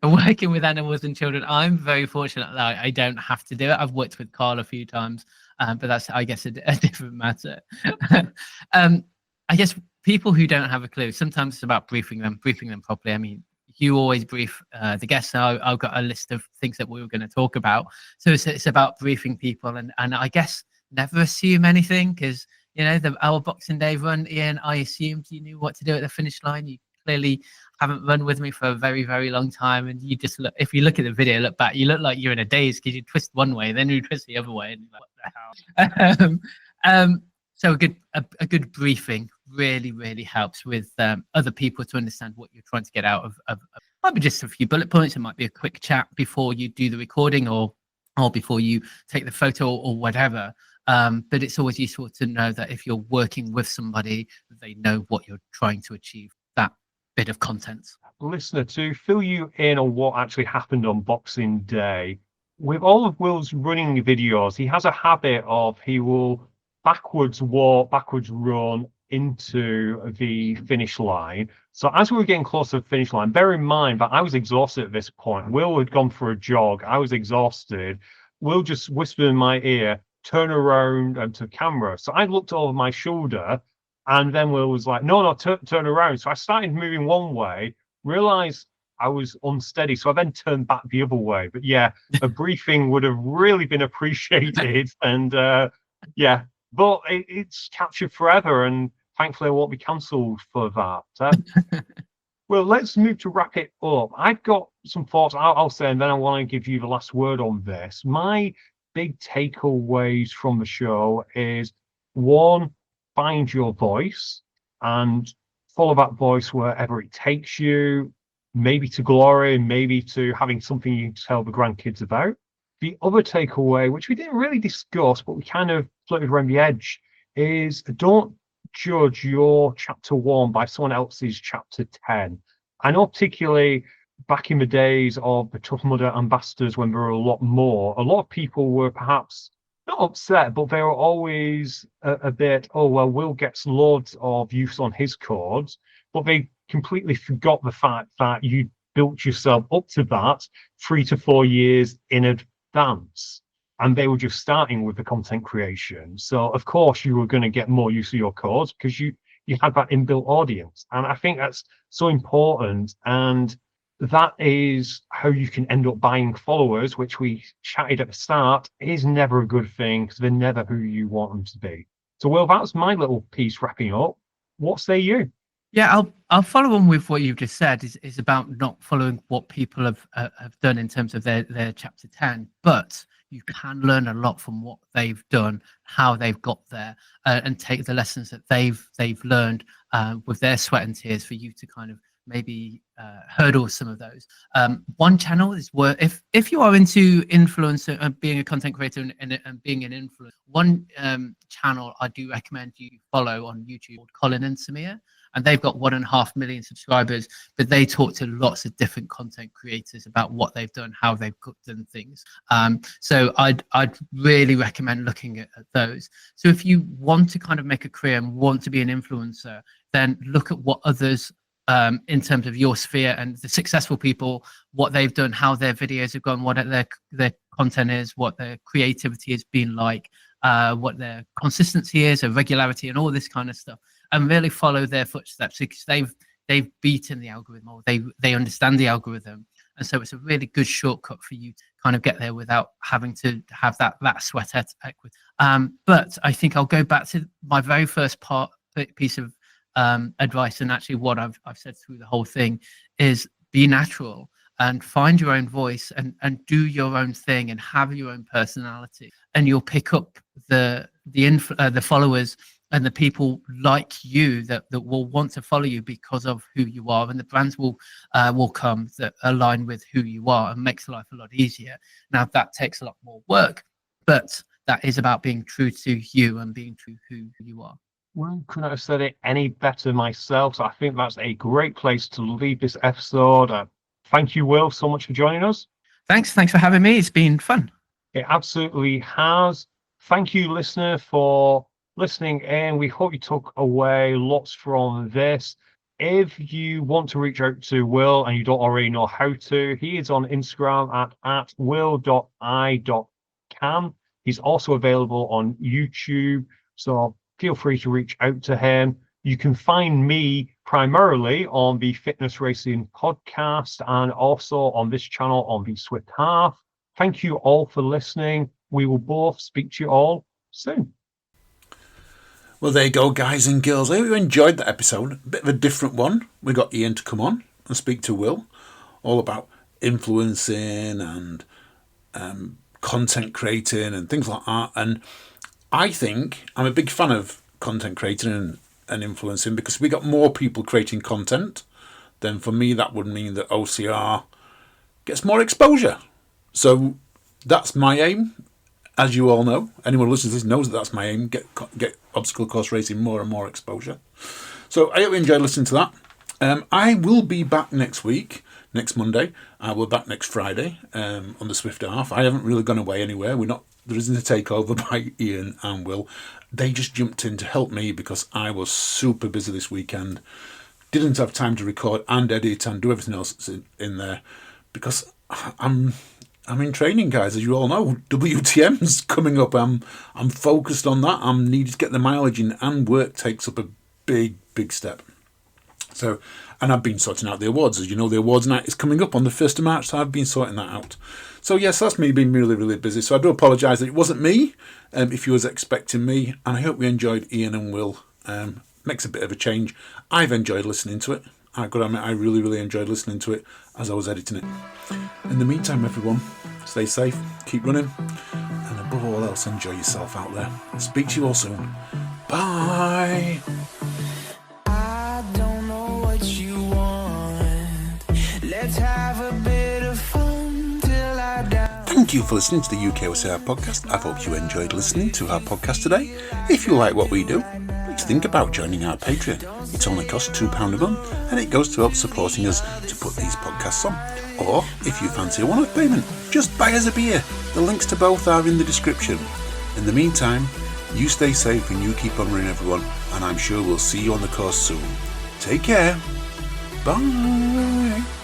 Working with animals and children, I'm very fortunate that I don't have to do it. I've worked with Carl a few times, but that's, I guess, a different matter. I guess people who don't have a clue, sometimes it's about briefing them properly. I mean, you always brief the guests. I've got a list of things that we were going to talk about. So it's about briefing people, and I guess never assume anything, because our Boxing Day run, Ian, I assumed you knew what to do at the finish line. You clearly haven't run with me for a very, very long time, and you just look. If you look at the video, look back, you look like you're in a daze because you twist one way, then you twist the other way, and you're like, what the hell? So a good briefing really, really helps with other people to understand what you're trying to get out of might be just a few bullet points. It might be a quick chat before you do the recording or before you take the photo or whatever. But it's always useful to know that if you're working with somebody, they know what you're trying to achieve, that bit of content. Listener, to fill you in on what actually happened on Boxing Day, with all of Will's running videos, he has a habit of he will backwards walk, backwards run into the finish line. So as we were getting closer to the finish line, bear in mind that I was exhausted at this point. Will had gone for a jog. I was exhausted. Will just whispered in my ear, turn around and to camera. So I looked over my shoulder, and then Will was like, no, turn around. So I started moving one way, realized I was unsteady. So I then turned back the other way. But yeah, a briefing would have really been appreciated. And yeah, but it's captured forever. And thankfully I won't be cancelled for that. Well, let's move to wrap it up. I've got some thoughts I'll say, and then I want to give you the last word on this. My big takeaways from the show is, one, find your voice and follow that voice wherever it takes you, maybe to glory, maybe to having something you can tell the grandkids about. The other takeaway, which we didn't really discuss, but we kind of floated around the edge, is don't judge your chapter 1 by someone else's chapter 10. I know particularly back in the days of the Tough Mudder ambassadors, when there were a lot of people were perhaps not upset, but they were always a bit, oh, well, Will gets loads of use on his chords, but they completely forgot the fact that you built yourself up to that 3 to 4 years in advance. And they were just starting with the content creation. So, of course, you were going to get more use of your chords because you had that inbuilt audience. And I think that's so important. And that is how you can end up buying followers, which we chatted at the start, is never a good thing because they're never who you want them to be. So, Will, that's my little piece wrapping up. What say you? Yeah, I'll follow on with what you've just said. Is about not following what people have done in terms of their chapter 10, but you can learn a lot from what they've done, how they've got there, and take the lessons that they've learned with their sweat and tears for you to kind of maybe hurdle some of those. One channel is where if you are into influencer and being a content creator and being an influencer, one channel I do recommend you follow on YouTube called Colin and Samir. And they've got 1.5 million subscribers, but they talk to lots of different content creators about what they've done, how they've done things. So I'd really recommend looking at those. So if you want to kind of make a career and want to be an influencer, then look at what others in terms of your sphere and the successful people, what they've done, how their videos have gone, what their content is, what their creativity has been like, what their consistency is, and regularity, and all this kind of stuff. And really follow their footsteps because they've beaten the algorithm, or they understand the algorithm, and so it's a really good shortcut for you to kind of get there without having to have that sweat equity. But I think I'll go back to my very first piece of advice, and actually what I've said through the whole thing is be natural and find your own voice and do your own thing and have your own personality, and you'll pick up the followers and the people like you that will want to follow you because of who you are, and the brands will come that align with who you are and makes life a lot easier. Now that takes a lot more work, but that is about being true to you and being true to who you are. Well, couldn't have said it any better myself. So I think that's a great place to leave this episode. Thank you, Will, so much for joining us. Thanks for having me. It's been fun. It absolutely has. Thank you, listener, for listening in. We hope you took away lots from this. If you want to reach out to Will and you don't already know how to, he is on Instagram at will.i.can. He's also available on YouTube, so feel free to reach out to him. You can find me primarily on the Fitness Racing podcast and also on this channel on the Swift Half. Thank you all for listening. We will both speak to you all soon. Well, there you go, guys and girls. I hope you enjoyed that episode. A bit of a different one. We got Ian to come on and speak to Will, all about influencing and content creating and things like that. And I think I'm a big fan of content creating and influencing because we got more people creating content. Then for me, that would mean that OCR gets more exposure. So that's my aim. As you all know, anyone who listens to this knows that that's my aim, get obstacle course racing more and more exposure. So I hope you enjoyed listening to that. I will be back next week, next Monday. I will be back next Friday on the Swift Half. I haven't really gone away anywhere. There isn't a takeover by Ian and Will. They just jumped in to help me because I was super busy this weekend. Didn't have time to record and edit and do everything else that's in there because I'm in training, guys, as you all know. WTM's coming up. I'm focused on that. I'm needed to get the mileage in, and work takes up a big step. So, and I've been sorting out the awards. As you know, the awards night is coming up on the 1st of March, so I've been sorting that out. So yes, that's me being really busy. So I do apologise that it wasn't me, if you was expecting me, and I hope you enjoyed Ian and Will. Makes a bit of a change. I've enjoyed listening to it. I've got to admit, I really enjoyed listening to it as I was editing it. In the meantime, everyone, stay safe, keep running, and above all else, enjoy yourself out there. Speak to you all soon. Bye. I don't know what you want. Let's have a bit of fun till I die. Thank you for listening to the UK OCR podcast. I hope you enjoyed listening to our podcast today. If you like what we do, please think about joining our Patreon. It only costs £2 a month and it goes to help supporting us to put these podcasts on. Or, if you fancy a one-off payment, just buy us a beer. The links to both are in the description. In the meantime, you stay safe and you keep on running, everyone, and I'm sure we'll see you on the course soon. Take care. Bye.